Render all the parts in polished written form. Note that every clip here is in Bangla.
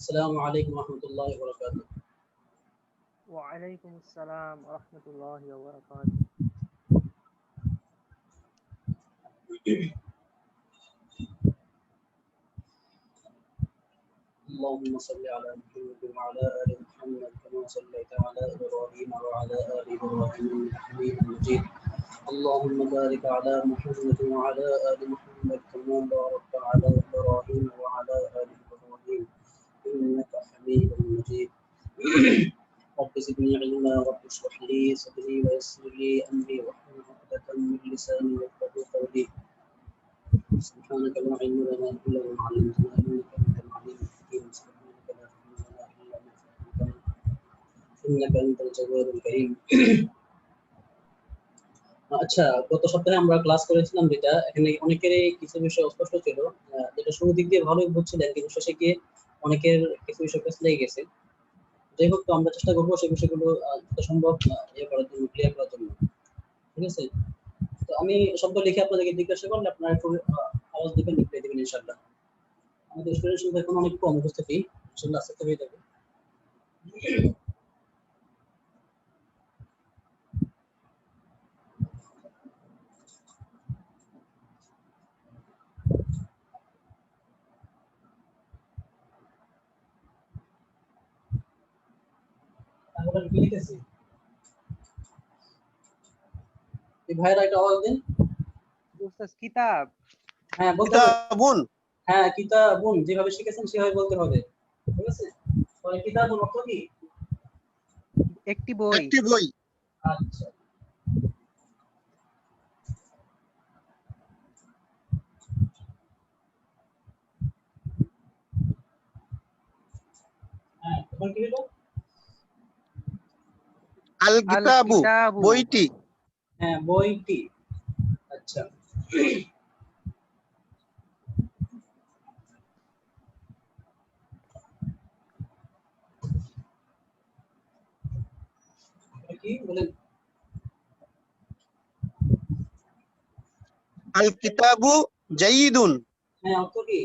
السلام عليكم ورحمة الله وبركاته. وعليكم السلام ورحمة الله وبركاته. اللهم صل على محمد وعلى آل محمد كما صليت على إبراهيم وعلى آل إبراهيم إنك حميد مجيد. اللهم بارك على محمد وعلى آل محمد كما باركت على إبراهيم وعلى آل إبراهيم إنك حميد مجيد. رب زدني علما رب اشرح لي صدري ويسر لي أمري واحلل عقدة من لساني يفقهوا قولي. سبحانك لا علم لنا إلا ما علمتنا إنك أنت العليم الحكيم. سبحانك لا علم لنا إلا ما علمتنا إنك أنت الجواد الكريم. আচ্ছা, গত সপ্তাহে আমরা ক্লাস করেছিলাম যেটা এখানে অনেকেরই কিছু বিষয় অস্পষ্ট ছিল, যেটা শুরু দিক দিয়ে ভালোই বুঝছিলেন কিন্তু শেষে গিয়ে অনেকের কিছু বিষয় পেছ লেগে গেছে। যাই হোক, তো আমরা চেষ্টা করবো সেই বিষয়গুলো যত সম্ভব ইয়ে করার জন্য, ক্লিয়ার করার জন্য। ঠিক আছে, তো আমি শব্দ লিখে আপনাদেরকে জিজ্ঞাসা করলে আপনারা একটু আওয়াজ দিবেন, রিপ্লাই দিবেন ইনশাআল্লাহ। আমাদের স্টুডেন্ট সংখ্যা এখন অনেক কম উপস্থিতি, ইনশাআল্লাহ আস্তে আস্তে হয়ে যাবে। আমরা কি লিখেছি এই ভাইরা একটা আওয়াজ দিন। উস্তাদ কিতাব। হ্যাঁ বলতে কিতাবুন। হ্যাঁ কিতাবুন, যেভাবে শিখেছেন সেভাবে বলতে হবে। ঠিক আছে, তাহলে কিতাবুন অর্থ কি? একটি বই। একটি বই। আচ্ছা, হ্যাঁ তখন কি হলো? আল কিতাবু বইটি। হ্যাঁ বইটি। আচ্ছা, কি বলেন? আল কিতাবু জাইদুন। হ্যাঁ অর্থ কি?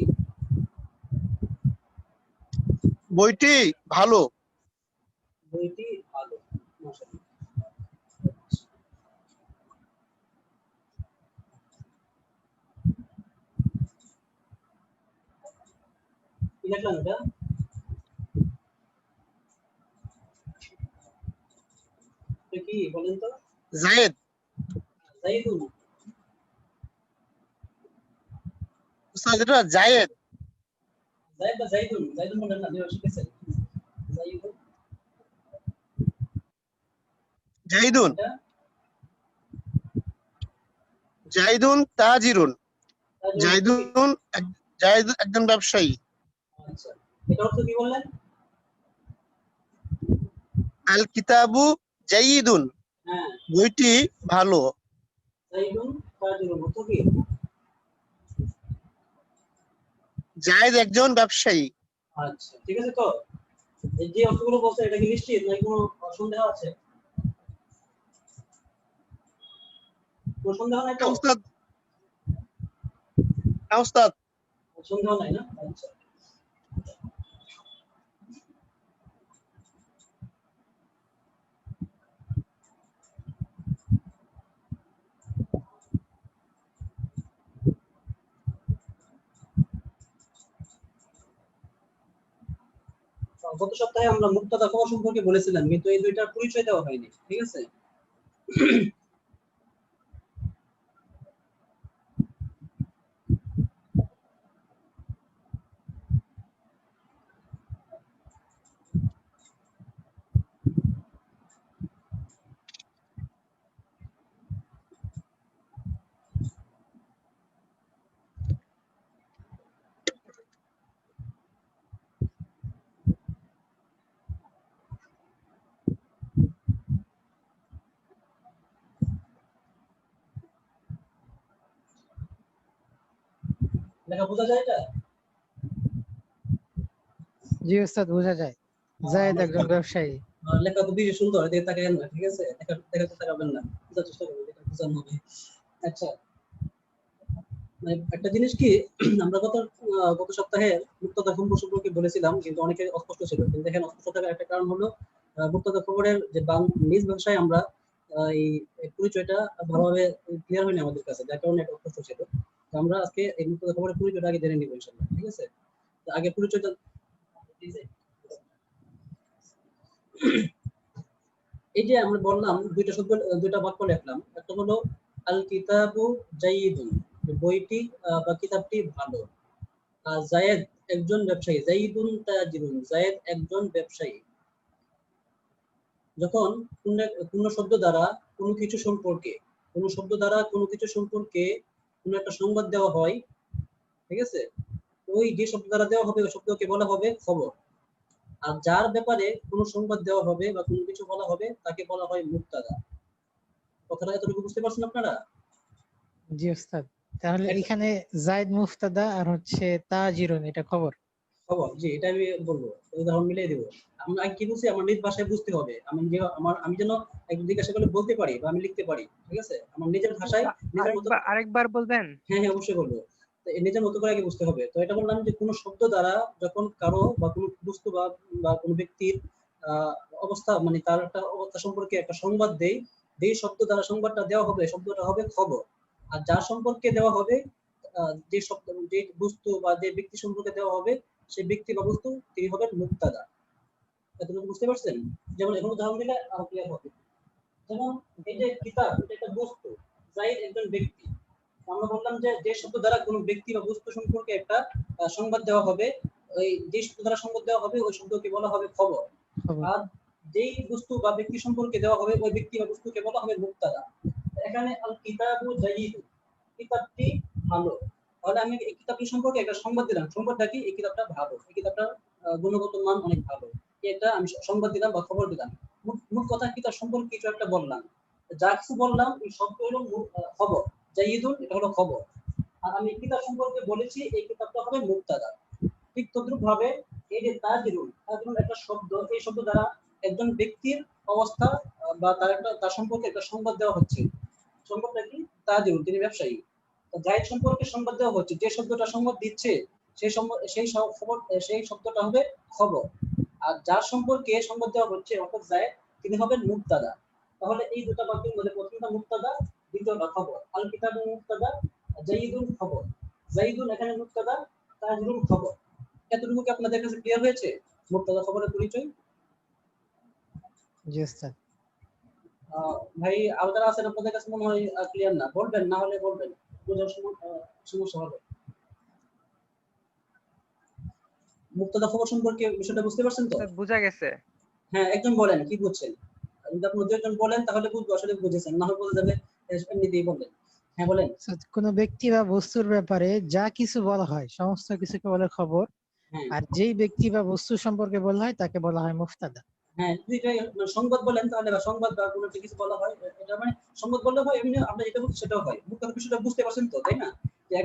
বইটি ভালো। বইটি ভালো। মাশাআল্লাহ। কি লিখলাম এটা? কি বলেন তো? জায়েদ। জাইদুন। উস্তাদ এটা জায়েদ। জায়েদ বা জাইদুন? জাইদুন বলেন না, যেভাবে শিখেছেন। জাইদুন। জাইদুন। জাইদুন তাজিরুন। জাইদুন একজন ব্যবসায়ী। আচ্ছা, এটা অর্থ কি বললেন? আল কিতাবু জাইদুন। হ্যাঁ, বইটি ভালো। জাইদুন তাজিরুন অর্থ কি? জায়েদ একজন ব্যবসায়ী। আচ্ছা ঠিক আছে, তো এই যে অর্থগুলো বলছে এটা কি নিশ্চিত নাকি কোনো সন্দেহ আছে? কোনো সন্দেহ নাই তো? উস্তাদ উস্তাদ সন্দেহ নাই না? আচ্ছা, গত সপ্তাহে আমরা মুক্তাদা খবর সম্পর্কে বলেছিলাম কিন্তু এই দুইটার পরিচয় দেওয়া হয়নি। ঠিক আছে, লেখা বোঝা যায় এটা? জি উস্তাদ বোঝা যায়, জায়েদ একজন ব্যবসায়ী। লেখা তো বেশি সুন্দর, এদিকে তাকাবেন না। ঠিক আছে, দেখাতে তাকাবেন না, বোঝার চেষ্টা করবেন, এটা বোঝানো হবে। আচ্ছা, মানে একটা জিনিস কি আমরা গত সপ্তাহে মুক্তদা খবর সম্পর্কে বলেছিলাম, কিন্তু অনেকে অস্পষ্ট ছিল। কিন্তু এখানে অস্পষ্ট থাকার একটা কারণ হলো মুক্তদা খবরের যে নিজ ভাষায় আমরা এই পরিচয়টা ভালোভাবে ক্লিয়ার হয়নি আমাদের কাছে, যার কারণে এটা অস্পষ্ট ছিল। তো আমরা আজকে এই মুক্তদা খবরের পরিচয়টা আগে জেনে নিব ইনশাআল্লাহ, ঠিক আছে? তো আগে পরিচয়টা এই যে আমরা বললাম দুইটা বাক্য লিখলাম। একটা হলো আল কিতাবু জাইয়িদুন, বইটি বা কিতাবটি ভালো। আর জায়েদ একজন ব্যবসায়ী, জাইদুন তাজিরুন, জায়েদ একজন ব্যবসায়ী। যখন কোন শব্দ দ্বারা কোনো কিছু সম্পর্কে কোনো একটা সংবাদ দেওয়া হয়, ঠিক আছে, ওই যে শব্দ দ্বারা দেওয়া হবে ওই শব্দকে বলা হবে খবর। আর যার ব্যাপারে কোনো সংবাদ দেওয়া হবে বা কোনো কিছু বলা হবে তাকে বলা হয় মুবতাদা। কথাটা এতটুকু বুঝতে পারছেন আপনারা? জি ওস্তাদ, তাহলে এখানে জায়েদ মুফতাদা আর হচ্ছে তাজিরুন এটা খবর। খবর, জি, এটা আমি বলবো, উদাহরণ মিলিয়ে দেবো। আমরা কি বলছি, আমার নিজ ভাষায় বুঝতে হবে। আমি যেন একজন জিজ্ঞাসা করলে বলতে পারি বা আমি লিখতে পারি, ঠিক আছে, আমার নিজের ভাষায় নিজের মতো। আরেকবার বলবেন? হ্যাঁ হ্যাঁ, অবশ্যই বলবো। নিজের মতো করে আগে বুঝতে হবে। তো এটা বললাম যে কোনো শব্দ দ্বারা যখন কারো বা কোনো বস্তু বা কোনো ব্যক্তির অবস্থা, মানে তার একটা অবস্থা সম্পর্কে একটা সংবাদ দেই, যেই শব্দ দ্বারা সংবাদটা দেওয়া হবে শব্দটা হবে খবর। আর যার সম্পর্কে দেওয়া হবে, যে শব্দ, যে বস্তু বা যে ব্যক্তি সম্পর্কে দেওয়া হবে, সেই ব্যক্তি বা বস্তু তিনি হবেন মুবতাদা। এতটুকু বুঝতে পারছেন? যেমন এখন উদাহরণ দিলে আরো ক্লিয়ার হবে। যেমন এই যে কিতাব, এটা একটা বস্তু, জায়েদ একজন ব্যক্তি। আমরা বললাম যে যে শব্দ দ্বারা কোনো ব্যক্তি বা বস্তু সম্পর্কে একটা সংবাদ দেওয়া হবে, ওই যে শব্দ দ্বারা সংবাদ দেওয়া হবে ওই শব্দকে বলা হবে খবর। আর যেই বস্তু বা ব্যক্তি সম্পর্কে দেওয়া হবে ওই ব্যক্তি বা বস্তুকে বলা হবে মুবতাদা। এখানে আল কিতাবু জাইদ, কিতাবটি ভালো। তাহলে আমি এই কিতাবটি সম্পর্কে একটা সংবাদ দিলাম। সংবাদটা কি? এই কিতাবটা ভালো, এই কিতাবটার গুণগত মান অনেক ভালো। এটা আমি সংবাদ দিলাম বা খবর দিলাম। মূল কথা কিতাব সম্পর্কে কিছু একটা বললাম। যা কিছু বললাম এই শব্দ হলো খবর। জাইদুন এটা হলো খবর। আর আমি কিতাব সম্পর্কে বলেছি, এই কিতাবটা হবে মুবতাদা। ঠিক তদ্রুপ ভাবে এই যে তাজিরুন, তাজিরুন একটা শব্দ, এই শব্দ দ্বারা একজন ব্যক্তির অবস্থা বা তার সম্পর্কে একটা সংবাদ দেওয়া হচ্ছে। সংবাদটা কি? তাজিরুন, তিনি ব্যবসায়ী। জায়েদ সম্পর্কে সংবাদ দেওয়া হচ্ছে, যে শব্দটা সংবাদ দিচ্ছে সেই শব্দটা হবে খবর। আর যার সম্পর্কে সংবাদ দেওয়া হচ্ছে অর্থাৎ জায়েদ, তিনি হবেন মুবতাদা। তাহলে এই দুটো বাক্যের মধ্যে প্রথমটা মুবতাদা, দ্বিতীয়টা খবর। আল কিতাবু মুবতাদা, জাইদুন খবর। জাইদুন এখানে মুবতাদা, তাজিরুন খবর। এতটুকু কি আপনাদের কাছে ক্লিয়ার হয়েছে মুবতাদা খবরের পরিচয়? জি ওস্তাদ। ভাই আর যারা আছেন আপনাদের কাছে মনে হয় ক্লিয়ার না, বলবেন, না হলে বলবেন, বোঝার সমস্যা হবে। মুবতাদা খবর সম্পর্কে বিষয়টা বুঝতে পারছেন তো? বুঝা গেছে। হ্যাঁ, একজন বলেন কি বুঝছেন। যদি আপনি দুজন বলেন তাহলে বুঝবো আসলে বুঝেছেন, না হলে বোঝা যাবে এমনিতেই বললেন। হ্যাঁ বলেন। কোনো ব্যক্তি বা বস্তুর ব্যাপারে যা কিছু বলা হয় সমস্ত কিছুকে বলে খবর, হ্যাঁ আর যেই ব্যক্তি বা বস্তু সম্পর্কে বলা হয় তাকে বলা হয় মুফতাদা। হ্যাঁ, দুইটাই সংবাদ বলেন তাহলে, বা সংবাদ বা কোনো একটা কিছু বলা হয়, এটা মানে সংবাদ বললে হয়, এমনি আমরা যেটা বলছি সেটাও হয়। মুখ্য বিষয়টা বুঝতে পারছেন তো, তাই না? যে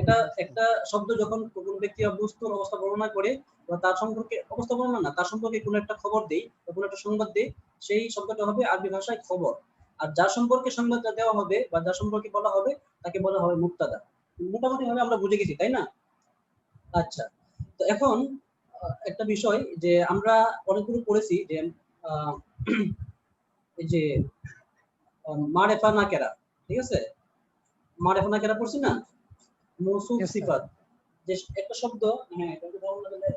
একটা শব্দ যখন কোনো ব্যক্তি বা বস্তুর অবস্থা বর্ণনা করে বা তার সম্পর্কে অবস্থা বর্ণনা না, তার সম্পর্কে কোনো একটা খবর দেই বা কোনো একটা সংবাদ দেই, সেই শব্দটা হবে আরবি ভাষায় খবর। আর যার সম্পর্কে সংবাদটা দেওয়া হবে বা যার সম্পর্কে বলা হবে তাকে বলা হবে মুবতাদা। মোটামুটি ভাবে আমরা বুঝে গেছি, তাই না? আচ্ছা, তো এখন একটা বিষয় যে আমরা অনেকগুলো পড়েছি যে এই যে মারেফা নাকেরা, ঠিক আছে, মারেফা নাকেরা পড়ছি না, মৌসুফ Yes, sir. সিফাত, যে একটা শব্দ, হ্যাঁ এটা ধরুন না,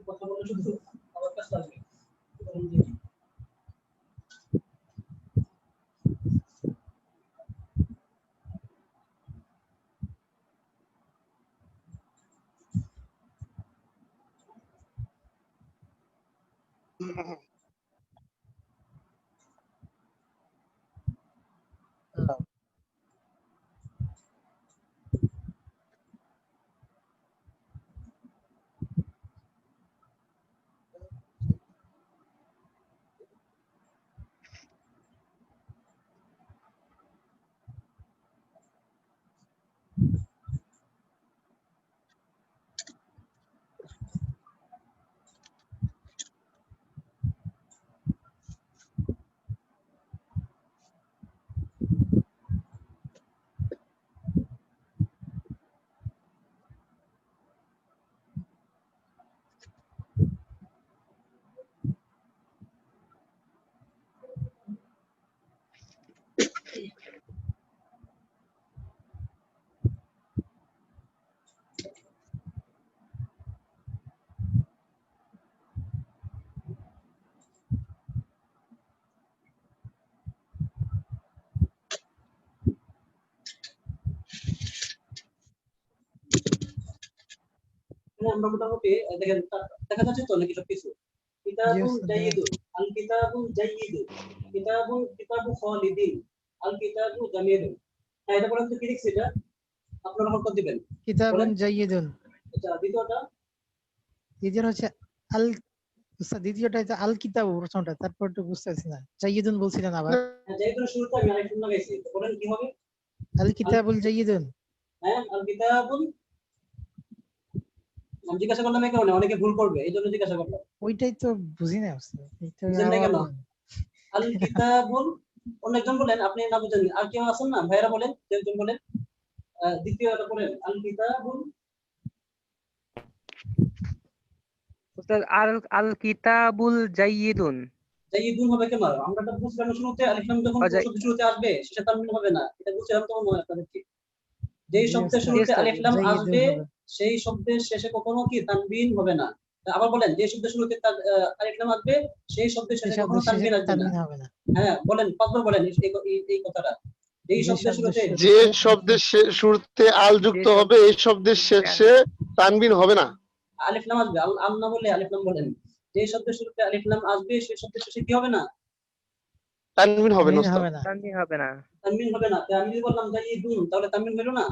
কথা বলে শুধু আমার কাছে লাগবে। এখানে আমরা মোটামুটি দেখেন দেখা যাচ্ছে তো নাকি সবকিছু কিতাবুন ওস্তাদ, জাইয়িদুন আল কিতাবুন জাইয়িদুন কিতাবু খালিদিন আল কিতাবু জামিলুন। হ্যাঁ, এটা বলেন তো কি লিখছে এটা? আপনারা হক দিবেন। কিতাবুন বলেন। জাইয়িদুন। আচ্ছা, দ্বিতীয়টা দ্বিতীয়টা হচ্ছে আল উস্তাদ, দ্বিতীয়টা হচ্ছে আল কিতাবু, প্রথমটা, তারপরটা বুঝতেছি না। জাইয়িদুন বলছিলেন আবার। হ্যাঁ, জাইয়িদুন শুরুতে আমি আরেকটু লাগাইছি। তো বলেন কি হবে? আল কিতাবুল জাইয়িদুন। হ্যাঁ, আল কিতাবুন। আমি জিজ্ঞাসা করলাম এই কারণে অনেকে ভুল করবে, এই জন্য জিজ্ঞাসা করলাম। ওইটাই তো বুঝি না উস্তাদ, এটা বুঝেন না আবার কেন? বলেন। আল কিতাবুন, অনেকজন বলেন, আপনি না বুঝেন, আর কেউ আছেন না ভাইরা বলেন, একজন বলেন। দ্বিতীয়টা বলেন আল কিতাবুন উস্তাদ আল আল কিতাবুল জাইয়িদুন। জাইয়িদুন হবে কেন? আমরা তো বুঝলাম শুরুতে আলিফ লাম যখন শব্দ শুরুতে আসবে শেষে তানবিন হবে না, এটা বুঝছিলাম তখন মনে আপনাদেরকে। যেই জি শব্দের উস্তাদ, শুরুতে আলিফ লাম জাইয়িদুন আসবে হবে। সেই শব্দের শেষে কখনো কি তানবিন হবে না। আবার বলেন, যে শব্দের শুরুতে আলিফ লাম আসবে সেই শব্দের সেই শেষে কখনো শব্দের শেষে তানবিন আসবে না। তানবিন হবে না। হ্যাঁ, বলেন, পাঁচবার বলেন এই কথাটা। যেই যে শব্দের শব্দের শুরুতে যে শব্দের শুরুতে আল যে যুক্ত শব্দ হবে এই শব্দের শেষে তানবিন হবে না। আলিফ লাম আসবে, আল না বলে আলিফ লাম বলেন। যে শব্দের শুরুতে আলিফ লাম আসবে সেই শব্দের শেষে কি হবে না? তানবিন হবে না তানবিন ওস্তাদ। হবে না। তানবিন হবে না। তানবিন হবে না। তাই আমি যদি বললাম জাইয়িদুন, তাহলে তানবিন হলো না?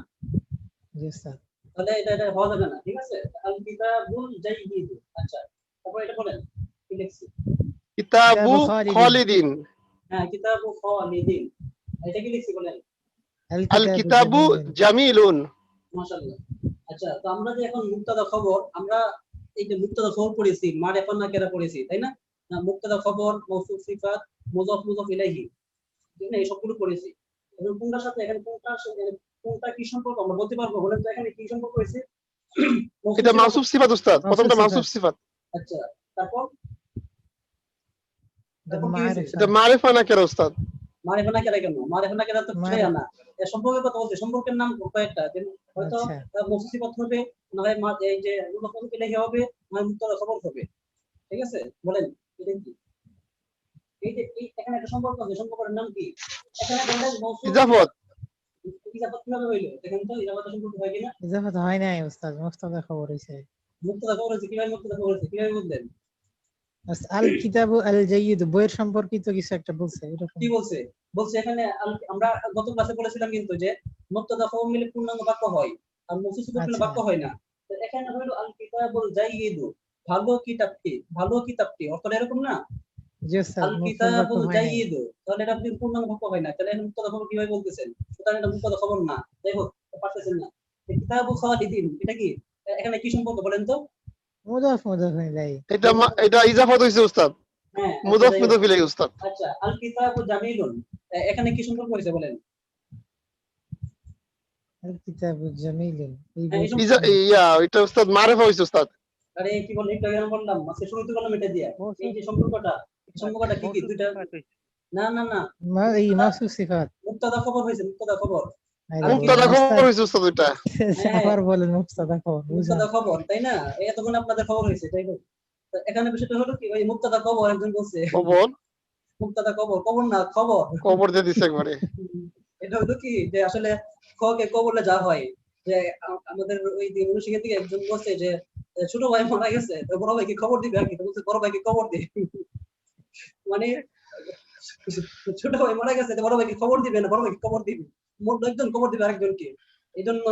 জি উস্তাদ। তাহলে এটা হওয়া যাবে না, ঠিক আছে? আল কিতাবুল জাইয়িদ। আচ্ছা, তারপর এটা বলেন কি লিখছি? কিতাবু কিতাবু খালিদিন। খালিদিন। হ্যাঁ, কিতাবু খালিদিন। এটা কি লিখছি বলেন? আল আল কিতাবু কিতাবু জামিলুন। জামিলুন। মাশাআল্লাহ। আচ্ছা, তো আমরা যে এখন মুবতাদা খবর, আমরা এই যে মুবতাদা খবর পড়েছি, মারিফা নাকিরা পড়েছি, তাই না? মুবতাদা খবর, মৌসুফ সিফাত, মুযাফ মুযাফ ইলাইহি, ঠিক না? এই সবগুলো পড়েছি। এবং কোনটার সাথে এখানে কোনটা কি সম্পর্ক আমরা বলতে পারবো? বলেন তো এখানে কি সম্পর্ক রয়েছে? মৌসুফ এটা সিফাত। মাউসুফ সিফাত উস্তাদ, মাউসুফ প্রথমটা মাউসুফ সিফাত। সিফাত। আচ্ছা, তারপর এটা কি হয়েছে? মারিফা। এটা মারিফা নাকিরা উস্তাদ। মারিফা নাকিরা কেন? মারিফা নাকিরা তো মারি বিষয় না। এর সম্পর্কের কথা বলছি, সম্পর্কের নাম কয়েকটা। হয়তো আচ্ছা। মৌসুফ সিফাত হবে, না হয় এই যে মুযাফ ইলাইহি হবে, না হয় মুবতাদা খবর হবে। ঠিক আছে? বলেন এটা কি? এই যে এখানে একটা সম্পর্ক আছে, সম্পর্কের নাম কি? এখানে বলেন মৌসুফ ইজাফত। ইজাফত কিভাবে হইলো? দেখেন তো ইজাফতের সম্পর্ক হয় কিনা? ইজাফত হয় নাই উস্তাদ, মুফতাদা খবর হইছে। মুবতাদা খবর হয়েছে, কিভাবে মুবতাদা খবর হয়েছে? কিভাবে বুঝলেন? আল কিতাবু আল জাইয়িদ, বইয়ের সম্পর্কিত কিছু একটা বলছে এরকম। কি বলছে? বলছে এখানে আমরা গত ক্লাসে বলেছিলাম কিন্তু যে মুবতাদা খবর মিলে পূর্ণাঙ্গ বাক্য হয়, আর মৌসুফ সিফাত মিলে আচ্ছা। বাক্য হয় না। তো এখানে হলো আল কিতাবুল জাইয়িদু, ভালো কিতাবটি, ভালো কিতাবটি, অর্থটা এরকম না? জি উস্তাদ, আল মুফতাদ বাক্য কিতাবুল হয় নাই। জাইয়িদু, তাহলে এটা আপনি পূর্ণাঙ্গ বাক্য হয় না, তাহলে এখানে মুবতাদা খবর কিভাবে বলতেছেন? সুতরাং এটা মুবতাদা খবর না। যাই হোক, পারতেছেন না। কিতাবু খালিদিন, এটা কি? এখানে কি সম্পর্ক বলেন তো? মুদাফ মুদাফ ইলাইহি। এটা ইজাফত হইছে উস্তাদ। হ্যাঁ, আচ্ছা, মুদাফ যাই হোক। মুদাফ ইলাইহি উস্তাদ। আচ্ছা, আল কিতাবু জামিলুন, এখানে কি সম্পর্ক হয়েছে বলেন? আল কিতাবু জামিলুন, এই হ্যাঁ, এই বইটি ইজা সুন্দর। ইয়া এটা উস্তাদ মারিফা হইছে উস্তাদ। আরে কি বলেন, একটু আগে আমি বললাম, আজকে শুরুতে বললাম এটা দিয়া। এই মৌসুফ যে সম্পর্কটা, সম্পর্কটা কি মৌসুফ দুইটা? সিফাত হইছে। না না না, এই মুবতাদা, মাউসুফ সিফাত। মুবতাদা খবর হয়েছে, মুবতাদা খবর। আরে আল মুবতাদা কিতাব, খবর উস্তাদ, হইছে উস্তাদ ওইটা। হ্যাঁ, আবার বলেন মুফতাদা খবর, বুঝলাম। মুবতাদা খবর, তাই না? এতক্ষণ আপনাদের খবর হয়েছে, তাই হোক। তো এখানে বিষয়টা হলো কি, ওই মুবতাদা খবর একজন বলছে, খবর মুবতাদা খবর, খবর না খবর। খবর দিয়ে দিছে একবারে। এটা হলো কি যে আসলে খকে ক বললে যা হয়, যে আমাদের ওই দিন শিখে থেকে একজন বলছে যে ছোট ভাই মারা গেছে, তো বড় ভাইকে খবর দিবে আর কি, তো বলছে বড় ভাইকে খবর দে। মানে ছোট ভাই মারা গেছে, তো বড় ভাইকে খবর দিবে না, বড় ভাইকে খবর দিবে, মোট একজন খবর দিবে আরেকজনকে। এই জন্য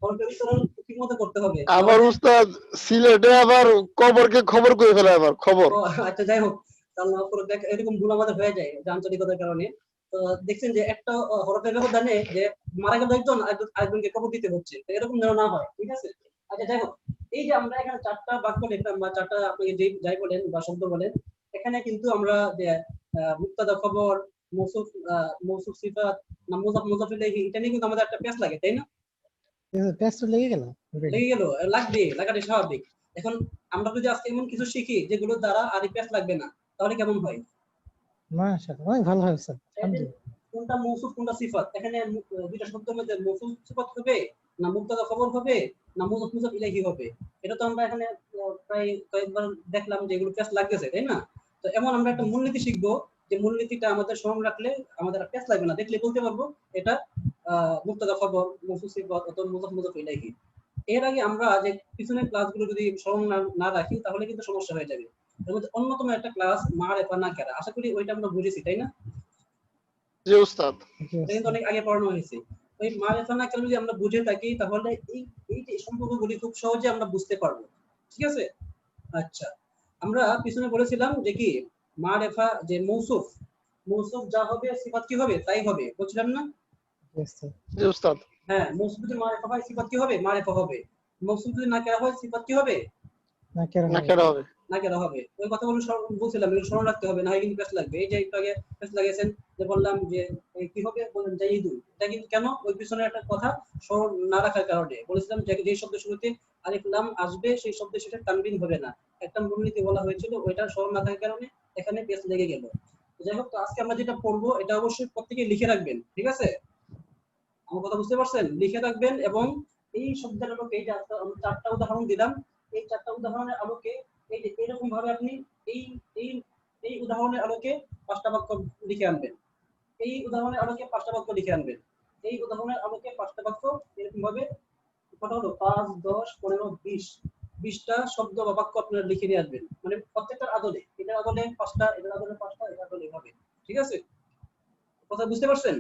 খবরের উচ্চারণ ঠিক মতো করতে হবে। আবার উস্তাদ সিলেটে আবার কবরকে খবর করে ফেলে আবার খবর। ও আচ্ছা, যাই হোক, তাহলে এরকম ভুল আমাদের হয়ে যায় যে আঞ্চলিকতার কারণে। তো দেখছেন যে একটা হরফের ব্যবধানে যে মারা গেল একজন, আরেকজনকে খবর দিতে হচ্ছে, তো এরকম যেন না হয়, ঠিক আছে? আচ্ছা, যাই হোক, এই যে আমরা এখানে চারটা বাক্য লিখলাম বা চারটা আপনাকে যাই বলেন বা শব্দ বলেন, এখানে কিন্তু আমরা যে মুবতাদা খবর, মৌসুফ মৌসুফ সিফাত, না মুযাফ মুযাফ ইলাইহি, এটা নিয়ে কিন্তু আমাদের একটা পেশ লাগে, তাই না? ব্যস্ত লেগে গেল already। লেগে গেল, লাগবে, লাগাটাই স্বাভাবিক। এখন আমরা যদি আজকে এমন কিছু শিখি যেগুলো দ্বারা আর পেশ লাগবে না, তাহলে কেমন হয়? মাশাআল্লাহ, অনেক ভালো হয় উস্তাদ, এই যে আলহামদুলিল্লাহ। কোনটা মৌসুফ কোনটা সিফাত, এখানে দুইটা শব্দের মধ্যে মৌসুফ সিফাত হবে, না মুবতাদা খবর হবে, না মুযাফ মুযাফ ইলাইহি হবে? এটা তো আমরা এখানে প্রায় কয়েকবার দেখলাম যে এগুলো পেশ লাগতেছে, তাই না? তো এমন আমরা একটা মূলনীতি শিখবো, যে মূলনীতিটা আমাদের স্মরণ রাখলে আমাদের পেশ লাগবে না, দেখলে বলতে পারবো এটা মুবতাদা খবর, মৌসুফ সিফাত অথবা মুযাফ মুযাফ ইলাইহি। এর আগে আমরা যে পিছনের ক্লাসগুলো যদি স্মরণ না রাখি তাহলে কিন্তু সমস্যা হয়ে যাবে। এর মধ্যে অন্যতম একটা ক্লাস মারিফা নাকিরা, আশা করি ওইটা আমরা বুঝেছি, তাই না? জি উস্তাদ। জি এটা কিন্তু উস্তাদ। অনেক আগে পড়ানো হয়েছে। ওই মারিফা নাকিরা যদি আমরা বুঝে থাকি তাহলে এই যে সম্পর্কগুলি খুব সহজে আমরা বুঝতে পারবো। ঠিক আছে? আচ্ছা, আমরা পিছনে বলেছিলাম যে কি মারিফা যে মৌসুফ যা হবে সিফাত কি হবে তাই হবে, বলছিলাম না? জি উস্তাদ। জি উস্তাদ। হ্যাঁ, মৌসুফ যদি মারিফা হয় সিফাত কি হবে? মারিফা হবে। মৌসুফ যদি নাকিরা হয় সিফাত কি হবে? নাকিরা হবে। নাকিরা হবে। নাকিরা হবে। ওই কথাগুলো বলছিলাম, এগুলো স্মরণ রাখতে হবে, না হয় কিন্তু পেছ লাগবে। এই যে একটু আগে পেছ লাগিয়েছেন যে বললাম যে কি হবে বলেন জাইদুন, এটা কিন্তু কেন ওই পিছনে একটা কথা স্মরণ না রাখার কারণে বলেছিলাম যে যে শব্দের শুরুতে আলিফ লাম আসবে সেই শব্দের সেটা তানবিন হবে না, একটা মূলনীতি বলা হয়েছিল, ওইটা স্মরণ না থাকার কারণে এখানে পেছ লেগে গেল। যাই হোক, তো আজকে আমরা যেটা পড়বো এটা অবশ্যই প্রত্যেকে লিখে রাখবেন, ঠিক আছে? আমার কথা বুঝতে পারছেন? লিখে রাখবেন এবং এই শব্দের আলোকে এই যে আমরা 4টা উদাহরণ দিলাম, এই 4টা উদাহরণের আলোকে এই যে এরকম ভাবে আপনি এই এই এই উদাহরণের আলোকে 5টা বাক্য লিখে আনবেন। এই উদাহরণের আলোকে 5টা বাক্য লিখে আনবেন। এই উদাহরণের আলোকে 5টা বাক্য এরকম ভাবে কত হলো 5 10 15 20 20টা শব্দ বা বাক্য আপনারা লিখে নিয়ে আসবেন। মানে প্রত্যেকটার আদলে, এটার আদলে 5টা, এটার আদলে 5টা, এটার আদলে এভাবে। ঠিক আছে? কথা বুঝতে পারছেন?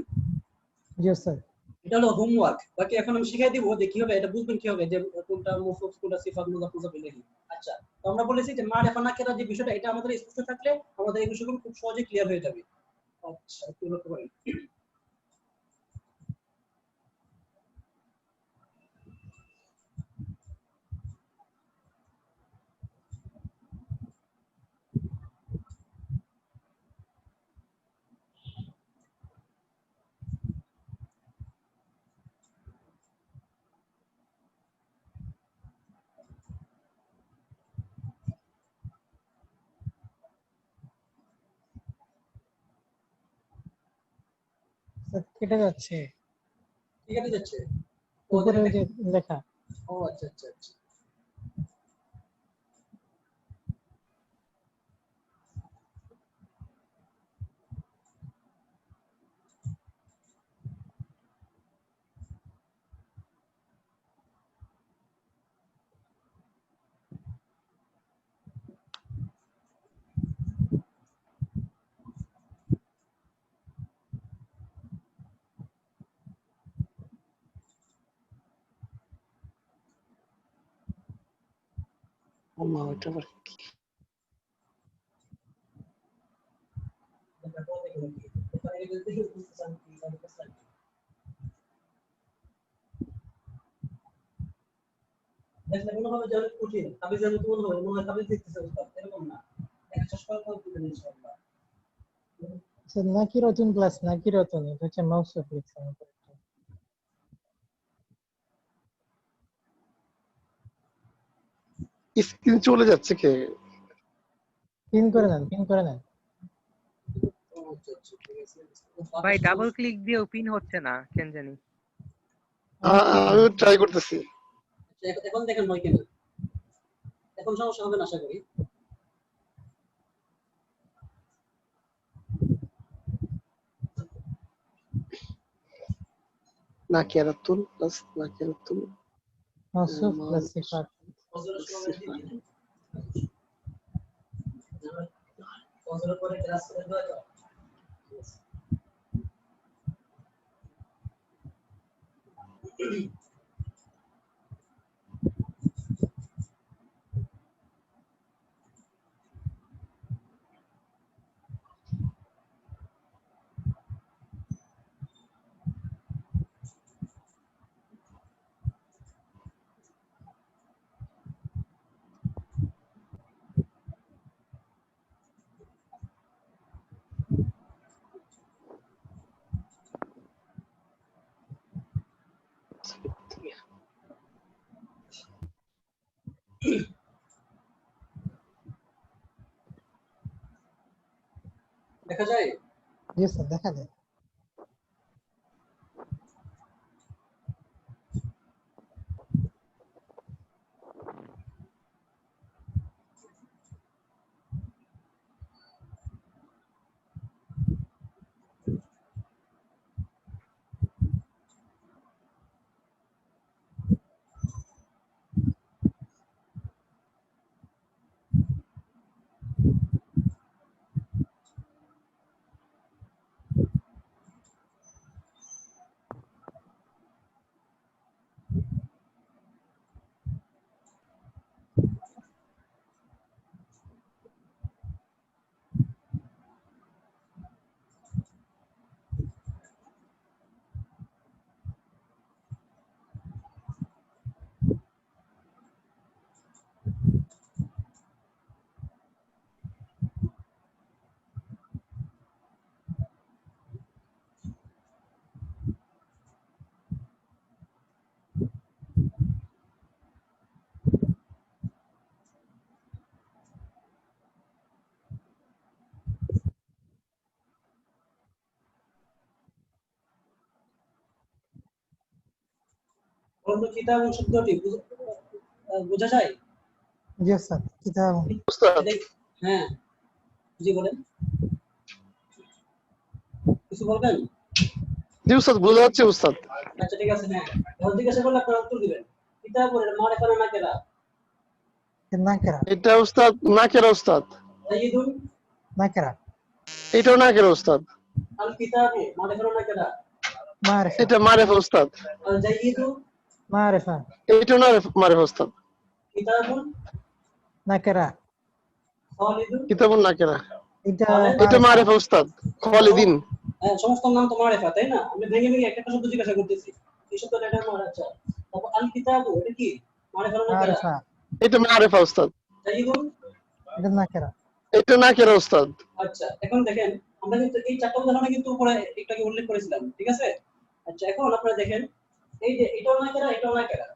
জি উস্তাদ। এটা হলো হোমওয়ার্ক। বাকি এখন আমি শিখাই দিব যে কিভাবে এটা বুঝবেন, কিভাবে যে কোনটা মৌসুফ কোনটা সিফাত মুজাফ মুজাফ ইলাইহি। আচ্ছা, তো আমরা বলেছি যে মারিফা নাকিরা যে বিষয়টা, এটা আমাদের স্পষ্ট থাকলে আমাদের এই বিষয়গুলো খুব সহজে ক্লিয়ার হয়ে যাবে। আচ্ছা, একটু লক্ষ্য করেন। উস্তাদ, কেটে যাচ্ছে ঠিক আছে যাচ্ছে? ও উপরে ওই যে দেখেন। লেখা। ও আচ্ছা আচ্ছা আচ্ছা। আল্লাহ এটা আবার কি? এটা বলতে গেলে কি? এটা এই যে বুঝতে চান কি এটা বুঝতে চান। দেখলে মনে হবে যে অনেক কঠিন। তাবিজের মতো মনে হয় তাবিজ দেখতেছে উস্তাদ, এরকম না। একটা শেষ করে দিবেন ইনশাআল্লাহ। উস্তাদ, নাকিরাতুন প্লাস নাকিরাতুন, এটা হচ্ছে মৌসুফ লিখছেন উপরে। স্ক্রিন চলে যাচ্ছে কে? পিন করে নেন, পিন করে নেন। ও আচ্ছা আচ্ছা, ঠিক আছে। ভাই ডাবল ক্লিক দিয়েও পিন হচ্ছে না কেন জানি। আমি ট্রাই করতেছি। এখন দেখেন হয় কিনা। এখন সমস্যা হবে না আশা করি। নাকিরাতুন প্লাস নাকিরাতুন মৌসুফ প্লাস সিফাত। ফজরের সময় দিয়ে দিন। ফজরের পরে ক্লাস করে দেওয়া তো। দেখা যায়? জি উস্তাদ, দেখা যায়। বলুন তো কিতাব শব্দটি বোঝা যায়? জি উস্তাদ কিতাব উস্তাদ হ্যাঁ জি বলেন, কিছু বলবেন? জি উস্তাদ বোঝা যাচ্ছে উস্তাদ। আচ্ছা ঠিক আছে, হ্যাঁ এখন জিজ্ঞাসা করলে আপনারা উত্তর দিবেন। কিতাব বলে মারিফা না নাকেরা? নাকেরা এটা উস্তাদ নাকেরা উস্তাদ। জাইদুন নাকেরা এটাও নাকেরা উস্তাদ। আল কিতাবু মারিফা না নাকেরা? মারিফা এটা মারেফা উস্তাদ। আল জাইদু মারিফা এটাও মারেফা উস্তাদ। কিতাবুন নাকেরা খালিদুন কিতাবুন নাকেরা এটা এটা মারিফা মারেফা উস্তাদ। খালিদিন হ্যাঁ সমস্ত নাম তো মারিফা তাই না? আমি ভেঙে ভেঙে একটা শব্দ জিজ্ঞাসা করতেছি, এই শব্দটা এটা মার। আচ্ছা তারপর আল কিতাবু এটা কি মারিফা না নাকেরা? মারিফা এটা মারেফা উস্তাদ। জাইদুন এটা নাকেরা এটা নাকেরা উস্তাদ। আচ্ছা এখন দেখেন আমরা কিন্তু এই চারটা উদাহরণে কিন্তু উপরে একটাকে উল্লেখ করেছিলাম, ঠিক আছে? আচ্ছা এখন আপনারা দেখেন এই যে এটাও নাকেরা এটাও নাকেরা,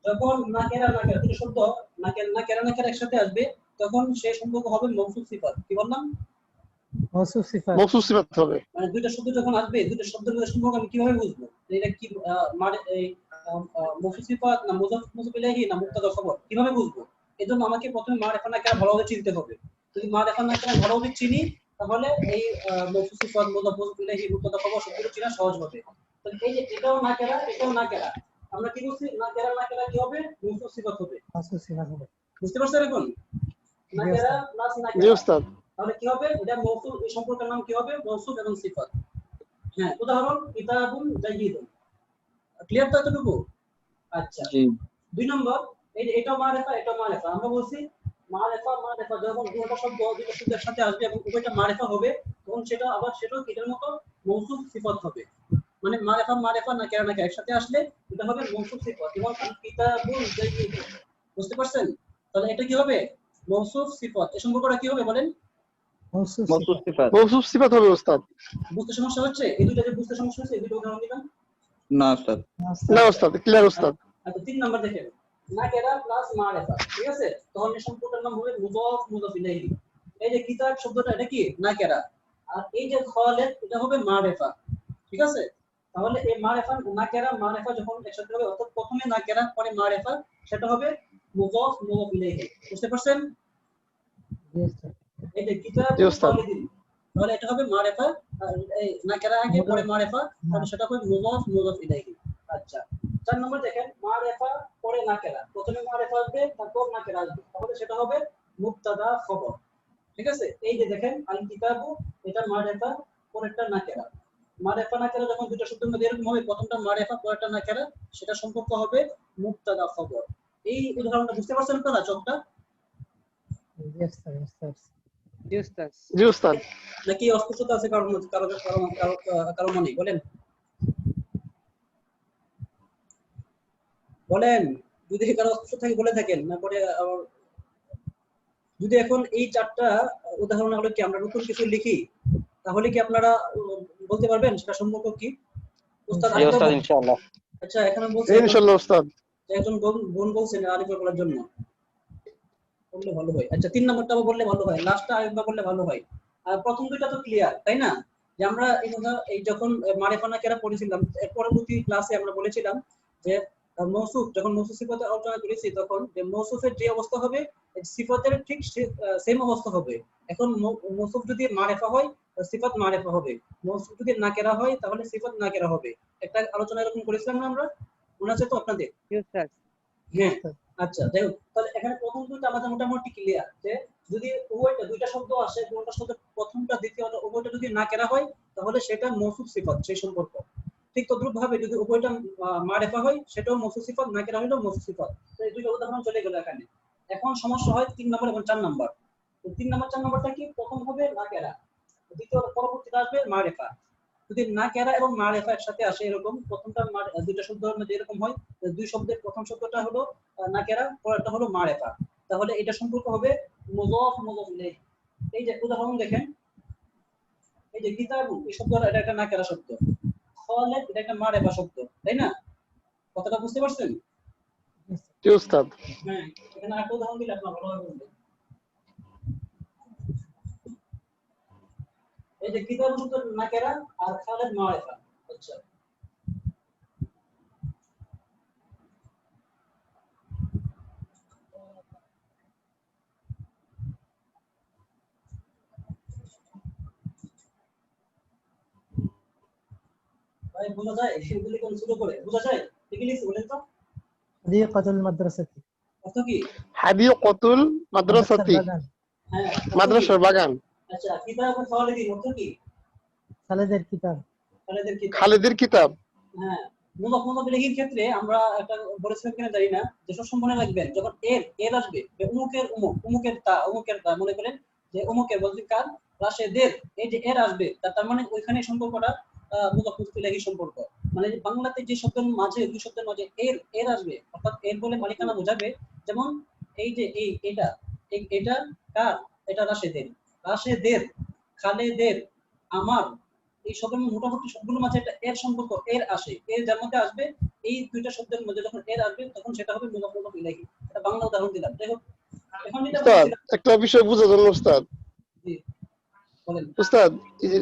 যখন নাকেরা নাকেরা দুটো শব্দ নাকেরা নাকেরা একসাথে আসবে তখন সেই সম্পর্ক হবে মৌসুফ সিফাত। কি বললাম? মৌসুফ সিফাত মওসুফ সিফাত হবে। মানে দুইটা শব্দ যখন আসবে দুইটা শব্দের মধ্যে সম্পর্ক আমি কিভাবে বুঝবো যে এটা কি মানে এই মৌসুফ সিফাত না মুজাফ ইলাইহি না মুবতাদা খবর, কিভাবে বুঝবো? এজন্য আমাকে প্রথমে মারিফা নাকেরা ভালোভাবে চিনতে হবে। যদি মারিফা নাকেরা ভালোভাবে চিনি তাহলে এই মৌসুফ সিফাত মুজাফ ইলাইহি মুবতাদা খবর সবগুলো চেনা সহজ হবে। তাহলে এই যে এটাও নাকেরা আমরা কি বলছি? নাকেরা কি হবে? মৌসুফ সিফাত হবে। মৌসুফ সিফাত হবে বুঝতে পারছেন এখন? নাকেরা প্লাস জি নাকেরা উস্তাদ। তাহলে কি হবে? এটা মৌসুফ, এই সম্পর্কের নাম কি হবে? মৌসুফ এবং সিফাত। হ্যাঁ উদাহরণ কিতাবুন জাইয়িদুন। ক্লিয়ার তো এতটুকু? আচ্ছা জি দুই নম্বর এই যে এটাও মারিফা আমরা বলছি মারিফা যখন দুটো শব্দ দুটো শব্দের সাথে আসবে এবং উভয়টা মারিফা হবে তখন সেটাও এটার মতো মৌসুফ সিফাত হবে। মানে মারিফা নাকেরা একসাথে আসলে এটা হবে মৌসুফ সিফাত। যেমন কিতাবুন জাইয়িদুন, বুঝতে পারছেন? তাহলে এটা কি হবে? মৌসুফ সিফাত। এই সম্পর্কটা কি হবে বলেন? মৌসুফ মওসুফ সিফাত সিফাত। মওসুফ সিফাত হবে উস্তাদ। বুঝতে সমস্যা হচ্ছে? এই দুইটা যে বুঝতে সমস্যা হচ্ছে এই দুটো উদাহরণ দিবেন। না উস্তাদ। না উস্তাদ ক্লিয়ার উস্তাদ। আচ্ছা 3 নাম্বার দেখেন নাকেরা প্লাস মারিফা, ঠিক আছে? তখন এই সম্পর্কের নাম হবে মুজাফ ইলাইহি। এই যে কিতাব শব্দটা এটা কি? নাকেরা। আর এই যে খালিদ এটা হবে মারিফা, ঠিক আছে? তাহলে এই মারিফা মারিফা যখন একসাথে হবে অর্থাৎ প্রথমে নাকেরা পরে মারিফা সেটা হবে মুজাফ ইলাইহি। বুঝতে পারছেন? জি উস্তাদ এই যে কিতাব জি উস্তাদ। খালিদিন তাহলে এটা হবে মারিফা, আর এই নাকেরা আগে পরে মারিফা তাহলে সেটা হবে মুজাফ ইলাইহি। আচ্ছা 4 নম্বর দেখেন মারিফা পরে নাকেরা, প্রথমে মারিফা আসবে তারপর নাকেরা আসবে তাহলে সেটা হবে মুবতাদা খবর, ঠিক আছে? এই যে দেখেন আল কিতাবু এটা মারিফা পরেরটা নাকেরা। মারিফা নাকেরা যখন দুটো শব্দের মধ্যে এরকম হবে প্রথমটা মারিফা পরেরটা নাকেরা সেটা সম্পর্ক হবে মুবতাদা খবর। এই উদাহরণটা বুঝতে পারছেন আপনারা চোখটা? জি উস্তাদ উস্তাদ জি উস্তাদ। জি উস্তাদ। নাকি অস্পষ্টতা আছে কারো কারো কারো কারো মনে? বলেন যদি কারো অস্পষ্ট থাকে বলে থাকেন, না পরে আবার যদি এখন এই চারটা উদাহরণ হলো কি আমরা নতুন কিছু লিখি তাহলে কি আপনারা বলতে পারবেন সেটা সম্পর্ক কি? উস্তাদ জি উস্তাদ ইনশাআল্লাহ। আচ্ছা এখানে বলছে ইনশাআল্লাহ উস্তাদ। একজন বোন বলছেন আলিফ বলার জন্য, বললে ভালো হয়। আচ্ছা 3 নম্বরটাও বললে ভালো হয়, লাস্টটা আরেকবার বললে ভালো হয়। আর প্রথম দুইটা তো ক্লিয়ার তাই না? যে আমরা এই যখন মারিফা নাকেরা পড়েছিলাম এর পরবর্তী ক্লাসে আমরা বলেছিলাম যে মৌসুফ যখন মৌসুফ সিফাতের আলোচনা করেছি তখন যে মৌসুফের যে অবস্থা হবে সিফাতের ঠিক সেম অবস্থা হবে। এখন মৌসুফ যদি মারিফা হয় সিফাত মারিফা হবে, মৌসুফ যদি নাকেরা হয় তাহলে সিফাত নাকেরা হবে। একটা আলোচনা এরকম করেছিলাম না আমরা, মনে আছে তো আপনাদের? জি উস্তাদ। হ্যাঁ আচ্ছা যাই হোক তাহলে এখানে প্রথম দুইটা আমাদের মোটামুটি ক্লিয়ার যে যদি উভয়টা দুইটা শব্দ আসে কোনটা শব্দ প্রথমটা দ্বিতীয়টা উভয়টা যদি নাকেরা হয় তাহলে সেটা মৌসুফ সিফাত সেই সম্পর্ক। ঠিক তদ্রূপ ভাবে যদি উভয়টা মারিফা হয় সেটাও মৌসুফ সিফাত, নাকেরা হলেও মৌসুফ সিফাত। তো এই দুইটা উদাহরণ চলে গেল এখানে। এখন সমস্যা হয় 3 নম্বর এবং 4 নম্বর। তো 3 নম্বর 4 নম্বরটা কি? প্রথম হবে নাকেরা, দ্বিতীয় পরবর্তীতে আসবে মারিফা। যদি নাকেরা এবং মারিফা একসাথে আসে এরকম প্রথমটা দুইটা শব্দের মধ্যে এরকম হয় দুই শব্দের প্রথম শব্দটা হলো নাকেরা পরেরটা হলো মারিফা তাহলে এটা সম্পর্ক হবে মুযাফ ইলাইহি। এই যে উদাহরণ দেখেন এই যে কিতাবু এই শব্দটা এটা একটা নাকেরা শব্দ, খালিদ এটা একটা মারিফা শব্দ তাই না? কথাটা বুঝতে পারছেন? জি উস্তাদ। হ্যাঁ এখানে আরেকটা উদাহরণ দিলে আপনারা ভালোভাবে বুঝবেন। এই যে কিতাবু শব্দ নাকেরা আর খালিদ মারিফা। আচ্ছা ভাই বোঝা যায় সেগুলি কোন শুরু করে বোঝা যায় কি লিখছি বলেন তো হাদিকাতুল মাদ্রাসাতি অর্থ কি হাদিকাতুল মাদ্রাসাতি, বাগান, হ্যাঁ মাদ্রাসার বাগান। আচ্ছা কিতাব খালিদিন অর্থ কি খালেদের কিতাব, খালিদের কিতাব খালিদের কিতাব। হ্যাঁ মুদাফ মুদাফ ইলাইহির ক্ষেত্রে আমরা একটা বলেছিলাম কিনা জানি না যে সব মনে রাখবেন যখন এর আসবে অমুকের তা মনে করেন যে অমুকের বলতে কার রাশেদের এই যে এর আসবে তার মানে ওইখানে সম্পর্কটা মুদাফ মুদাফ ইলাইহি সম্পর্ক মানে যে বাংলাতে যে শব্দের মাঝে দুই শব্দের মাঝে এর আসবে অর্থাৎ এর বলে মালিকানা বোঝাবে যেমন এই যে এটা এটা কার এটা রাশেদের খালেদের আমার এই শব্দের মোটামুটি সবগুলোর মাঝে একটা এর সম্পর্ক এর আসে এর যার মধ্যে আসবে এই দুইটা শব্দের মধ্যে যখন এর আসবে তখন সেটা হবে মুদাফ মুদাফ ইলাইহি এটা বাংলা উদাহরণ দিলাম যাই হোক এখন যেটা উস্তাদ বলছিলাম একটা বিষয় বোঝার জন্য উস্তাদ, জি বলেন উস্তাদ এই যে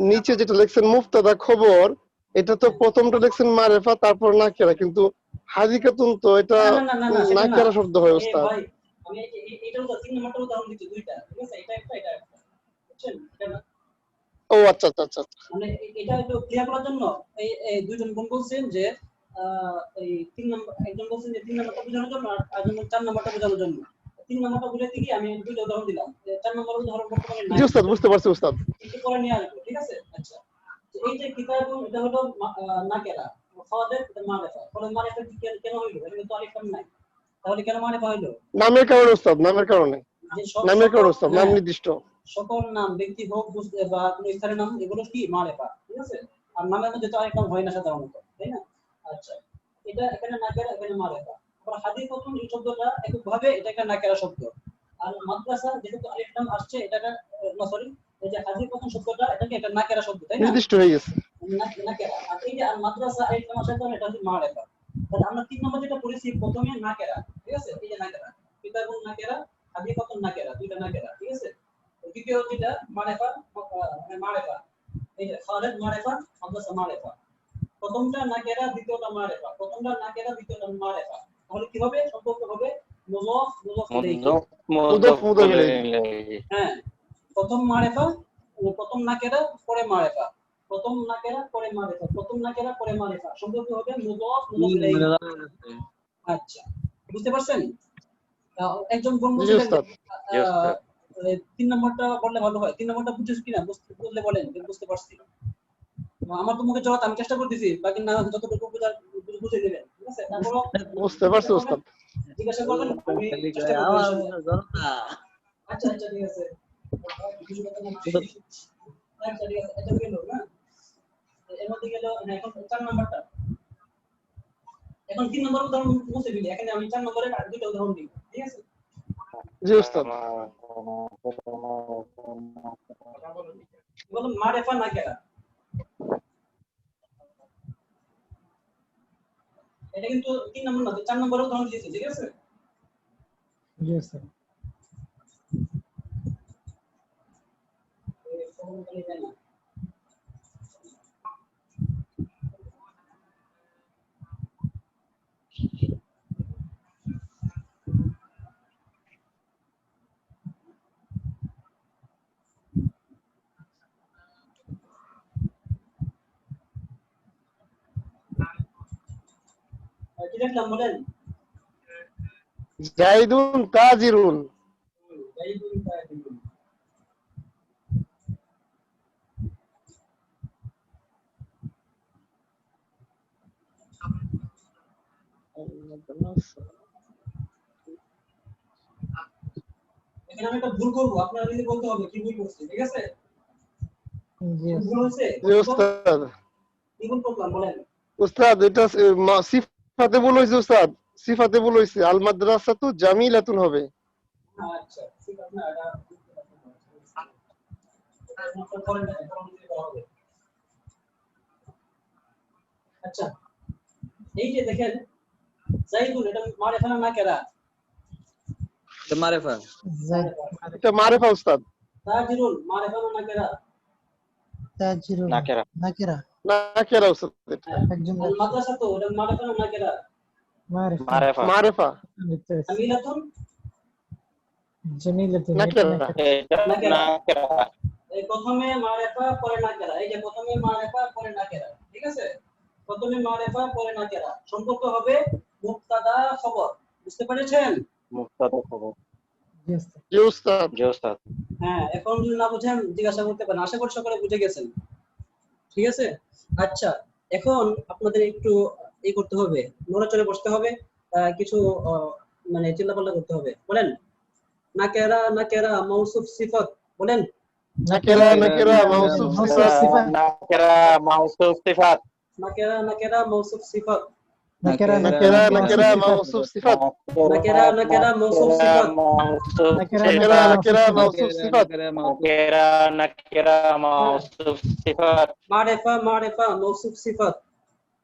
নিচে যেটা লিখছেন মুফতাদা খবর, এটা তো প্রথমটা লিখছেন মারেফা তারপর নাকেরা, কিন্তু হাদিকাতুন তো এটা না সেটা না নাকেরা শব্দ হয় উস্তাদ। ভাই আমি এইটার উদাহরণ তিন নম্বরটা উদাহরণ দিচ্ছি দুইটা ঠিক আছে এটা একটা বুঝছেন এটা না ও আচ্ছা আচ্ছা আচ্ছা আচ্ছা। মানে এটা একটু ক্লিয়ার করার জন্য এই দুইজন বোন বলছেন যে এই তিন নম্বর একজন বলছেন যে তিন নম্বরটা বোঝানোর জন্য আর একজন চার নম্বরটা বোঝানোর জন্য তিন নম্বরটা বুঝাইতে গিয়ে আমি দুইটা উদাহরণ দিলাম চার নম্বর উদাহরণ বর্তমানে নাই জি উস্তাদ বুঝতে পারছি উস্তাদ। একটু পরে নিয়ে আসবো ঠিক আছে আচ্ছা এই যে কিতাব এটা হলো নাকেরা খাওয়াদের মারেফা ফলে মারেফা কেন হইলো এখানে তো আলিফ নাই তাহলে কেন মারেফা হইলো নামের কারণে উস্তাদ, নামের কারণে, যে নামের কারণে উস্তাদ, নাম নির্দিষ্ট সকল নাম ব্যক্তি হোক বা কোনো স্থানের নাম এগুলো কি মারেফা ঠিক আছে আর নামের মধ্যে তো আরেক নাম হয় না সাধারণত তাই না আচ্ছা এটা এখানে নাকেরা এখানে মারেফা আবার হাদিকাতুন এই শব্দটা এককভাবে এটা একটা নাকেরা শব্দ আর মাদ্রাসা যেহেতু আলিফ নাম আসছে এটা না সরি এই যে হাদিকাতুন শব্দটা এটাকে একটা নাকেরা শব্দ তাই না নির্দিষ্ট হয়ে গেছে। নাকেরা আর এই যে মাদ্রাসা আলিফ নাম আসার কারণে এটা হচ্ছে মারেফা তাহলে আমরা তিন নম্বর যেটা পড়েছি প্রথমে নাকেরা ঠিক আছে এই যে নাকেরা কিতাবুন নাকেরা হাদিকাতুন নাকেরা দুইটা নাকেরা ঠিক আছে দ্বিতীয় যেটা মারেফা মারেফা এই যে খালিদ মারেফা মাদ্রাসা মারেফা প্রথমটা নাকেরা দ্বিতীয়টা মারেফা প্রথমটা নাকেরা দ্বিতীয়টা মারেফা তাহলে কি হবে সম্পর্ক হবে মুযাফ মুযাফ ইলাইহি মুদাফ মুদাফ ইলাইহি। হ্যাঁ প্রথম মারেফা প্রথম নাকেরা পরে মারেফা প্রথম নাকেরা পরে মারেফা প্রথম নাকেরা পরে মারেফা সম্পর্ক হবে মুযাফ মুযাফ ইলাইহি আচ্ছা বুঝতে পারছেন একজন বোন জি উস্তাদ। তিন নম্বরটা বললে ভালো হয় তিন নম্বরটা বুঝছিস কিনা বুঝলে বলেন বুঝতে পারছি আমার তো মুখে চলাতে আমি চেষ্টা করতেছি বাকি না যতটুকু বুঝে দিবেন ঠিক আছে তারপর বুঝতে পারছি উস্তাদ। জিজ্ঞাসা করবেন আমি চেষ্টা করব আচ্ছা আচ্ছা ঠিক আছে আচ্ছা ঠিক আছে এটা গেল না এর মধ্যে গেল এখন চার নম্বরটা এখন তিন নম্বর উদাহরণ মুছে দিলি এখানে আমি চার নম্বরের আর দুটো উদাহরণ দিই ঠিক আছে জি উস্তাদ। বলুন মারেফা নাকেরা এটা কিন্তু তিন নম্বর না চার নম্বরের উদাহরণ দিয়েছি ঠিক আছে জি স্যার। কি দেখলাম বলেন জাইদুন তাজিরুন। এখানে আমি একটা ভুল করব আপনারা নিজে বলতে হবে কি ভুল করছি ঠিক আছে জি ভুল হয়েছে জি উস্তাদ। কি ভুল করলাম বলেন উস্তাদ এটা সিফাতে ভুল হয়েছে উস্তাদ, সিফাতে ভুল হয়েছে, আল মাদ্রাসাতু জামিলাতুন হবে। আচ্ছা ঠিক আছে না এটা করেন না হবে আচ্ছা এই যে দেখেন জাইদুন এটা মারেফা না নাকেরা মারেফা এটা মারেফা উস্তাদ। তাজিরুল মারেফা না নাকেরা তাজিরুন নাকেরা। নাকেরা নাকেরা উস্তাদ এটা। একজন আল মাদ্রাসা তো এটা মারেফা না নাকেরা মারিফা মারেফা জামিলাতুন জামিলাতুন নাকেরা। নাকেরা এই প্রথমে মারেফা পরে নাকেরা এই যে প্রথমে মারেফা পরে নাকেরা ঠিক ঠিক আছে? প্রথমে মারিফা পরে নাকিরা, সম্পর্ক হবে মুবতাদা খবর। বুঝতে পেরেছেন? মুক্তাদা খবর। জি ওস্তাদ। জি উস্তাদ। জি ওস্তাদ। হ্যাঁ, এখন যদি না বুঝেন জিজ্ঞাসা করতে পারেন, আশা করি সকলে বুঝে গেছেন। ঠিক আছে? আচ্ছা, এখন আপনাদের একটু এই করতে হবে, নড়াচড়ে বসতে হবে, কিছু মানে চিল্লাপাল্লা করতে হবে। বলেন নাকেরা নাকেরা মাউসুফ সিফাত, বলেন নাকিরা নাকিরা মাউসুফ সিফাত। নাকিরা মাউসুফ সিফাত। নাকেরা নাকেরা মাউসুফ সিফাত, নাকিরা নাকিরা নাকিরা নাকিরা মাউসুফ সিফাত। মাউসুফ সিফাত। নাকেরা নাকেরা মাউসুফ সিফাত, নাকিরা নাকিরা মাউসুফ সিফাত। নাকিরা নাকিরা মাউসুফ সিফাত। মারিফা মারিফা মাউসুফ সিফাত।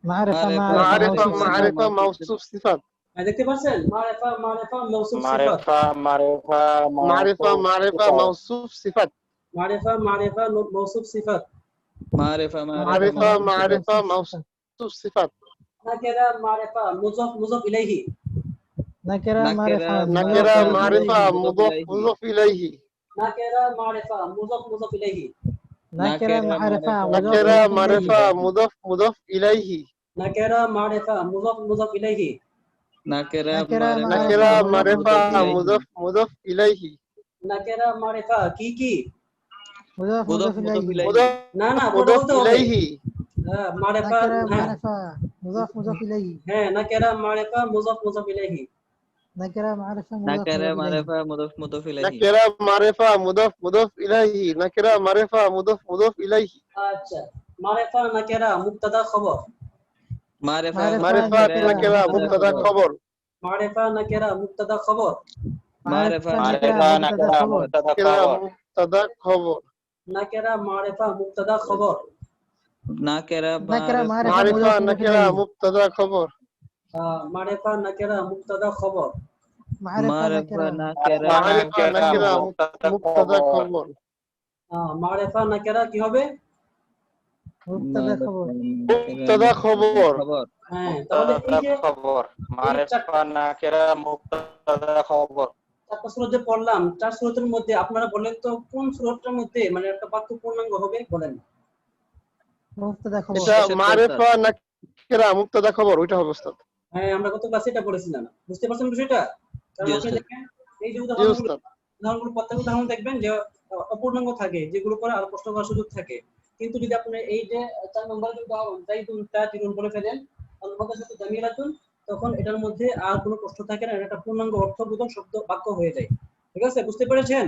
মারিফা মারিফা মাউসুফ মারিফা মাউসুফ সিফাত। দেখতে পাচ্ছেন? মারিফা মারিফা মাউসুফ সিফাত, মারিফা মারিফা মারিফা মারিফা মাউসুফ সিফাত। মারিফা মারিফা মাউসুফ সিফাত, মারিফা মারিফা মারিফা মাউসুফ সিফাত। নাকেরা মারিফা মুযাফ মুযাফ ইলাইহি, নাকিরা মারিফা নাকিরা মারিফা মুযাফ মুযাফ ইলাইহি। নাকেরা মারিফা মুযাফ মুযাফ ইলাইহি, নাকিরা মারিফা নাকিরা মারিফা মুযাফ মুযাফ ইলাইহি। নাকেরা মারিফা মুযাফ মুযাফ ইলাইহি, নাকিরা নাকিরা মারিফা মুযাফ মুযাফ ইলাইহি। নাকেরা মারিফা কি কি? মুযাফ মুযাফ ইলাইহি। মুযাফ না না বড় মুযাফ বলতে হবে। ইলাইহি। হ্যাঁ মারিফা, নাকিরা হ্যাঁ মারিফা মুযাফ মুযাফ ইলাইহি। হ্যাঁ নাকেরা মারিফা মুযাফ মুযাফ ইলাইহি, নাকিরা মারিফা নাকিরা মুযাফ মারিফা মুদাফ মুদাফ ইলাইহি। নাকিরা মারিফা মুযাফ মুযাফ ইলাইহি। নাকিরা মারিফা মুযাফ মুযাফ ইলাইহি। আচ্ছা মারিফা নাকেরা মুবতাদা খবর, মারিফা মারিফা নাকিরা মুবতাদা খবর। মারিফা নাকেরা মুবতাদা খবর, মারিফা নাকিরা নাকিরা মুবতাদা মুবতাদা খবর। মুবতাদা খবর। নাকেরা মারিফা মুবতাদা খবর, নাকিরা নাকিরা মারিফা নাকিরা মুবতাদা খবর। মারিফা নাকেরা মুবতাদা খবর, মারিফা মারিফা নাকিরা মুবতাদা খবর। মারিফা নাকেরা কি হবে? মুবতাদা খবর। মুবতাদা খবর। হ্যাঁ তাহলে এই যে খবর। মারিফা নাকিরা মুবতাদা খবর। চারটা সূরা যে পড়লাম, চার সূরাতের মধ্যে আপনারা বলেন তো কোন সূরাটার মধ্যে মানে একটা বাক্য পূর্ণাঙ্গ হবে? বলেন। মুবতাদা খবর। এটা মারিফা নাকিরা মুবতাদা খবর, ওইটা হবে উস্তাদ। হ্যাঁ আমরা গত ক্লাসে এটা পড়েছিলাম, বুঝতে পারছেন বিষয়টা? কারণ জি, আপনি স্যার। দেখেন এই যে জি উদাহরণগুলো উস্তাদ। প্রত্যেক উদাহরণ দেখবেন যে অপূর্ণাঙ্গ থাকে, যেগুলো পরে আর প্রশ্ন করার সুযোগ থাকে। কিন্তু যদি আপনি এই যে 4 নম্বরের উদাহরণ জাইদুন তাতিরুন বলে ফেলেন আল-মাদার সাথে জামিলাতুন, তখন এটার মধ্যে আর কোনো প্রশ্ন থাকে না, এটা একটা পূর্ণাঙ্গ অর্থবোধক শব্দ বাক্য হয়ে যায়। ঠিক আছে, বুঝতে পেরেছেন?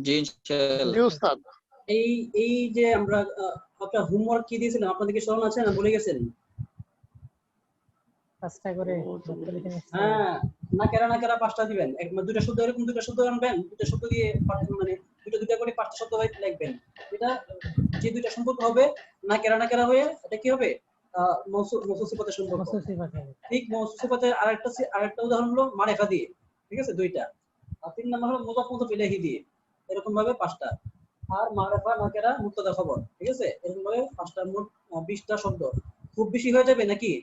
জি ইনশাআল্লাহ। জি উস্তাদ। এই এই যে আমরা একটা হোমওয়ার্ক কি দিয়েছিলাম আপনাদের কি স্মরণ আছে না ভুলে গেছেন? পাঁচটা করে লিখে নিচ্ছি। হ্যাঁ নাকেরা নাকেরা 5টা দিবেন, দুইটা শব্দ এরকম দুইটা শব্দ আনবেন, দুইটা শব্দ দিয়ে মানে দুইটা করে 5টা শব্দ লিখবেন। এটা যে দুইটা সম্পর্ক হবে নাকেরা নাকেরা হয়ে এটা কি হবে? মৌসুফ সিফাতের সম্পর্ক। মুসুফ সিফাত হবে। ঠিক মৌসুফ সিফাতের আরেকটা উদাহরণ হলো মারিফা দিয়ে। ঠিক আছে, দুইটা। আর 3 নাম্বার হলো মুযাফ মুযাফ ইলাইহি দিয়ে। এরকম ভাবে 5টা। আর মারিফা নাকেরা মুবতাদা খবর। ঠিক আছে, এরকম ভাবে 5টা মোট 20টা শব্দ। খুব বেশি হয়ে যাবে নাকি?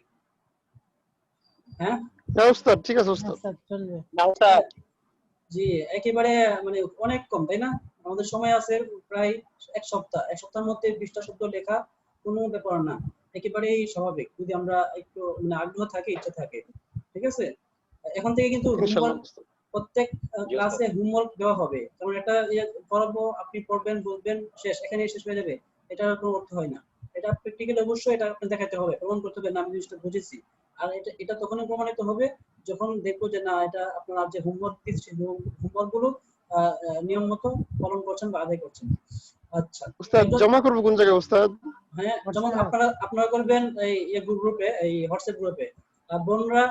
হ্যাঁ হ্যাঁ উস্তাদ, ঠিক আছে উস্তাদ। আচ্ছা চলবে। জি একেবারে মানে অনেক কম, তাই না? আমাদের সময় আছে প্রায় এক সপ্তাহ। এক সপ্তাহের মধ্যে 20টা শব্দ লেখা কোনো ব্যাপার না, একেবারেই স্বাভাবিক যদি আমরা একটু মানে আগ্রহ থাকে, ইচ্ছা থাকে। ঠিক আছে, এখন থেকে কিন্তু ইনশাআল্লাহ হোমওয়ার্ক উস্তাদ। প্রত্যেক ক্লাসে হোমওয়ার্ক দেওয়া হবে। কারণ একটা পড়াবো, আপনি পড়বেন, বুঝবেন, শেষ, এখানেই শেষ হয়ে যাবে, এটার কোনো অর্থ হয় না। এটা প্র্যাকটিক্যাল অবশ্যই এটা আপনি দেখাতে হবে, প্রমাণ করতে হবে না আমি জিনিসটা বুঝেছি। আর এটা তখনই প্রমাণিত হবে যখন দেখবো যে না এটা আপনারা যে হোমওয়ার্ক দিচ্ছি, হোমওয়ার্ক গুলো নিয়ম মতো পালন করছেন বা আদায় করছেন। আচ্ছা উস্তাদ জমা করব কোন জায়গায় উস্তাদ? হ্যাঁ যেমন আপনারা করবেন এই গ্রুপে, এই হোয়াটসঅ্যাপ গ্রুপে। বোনরা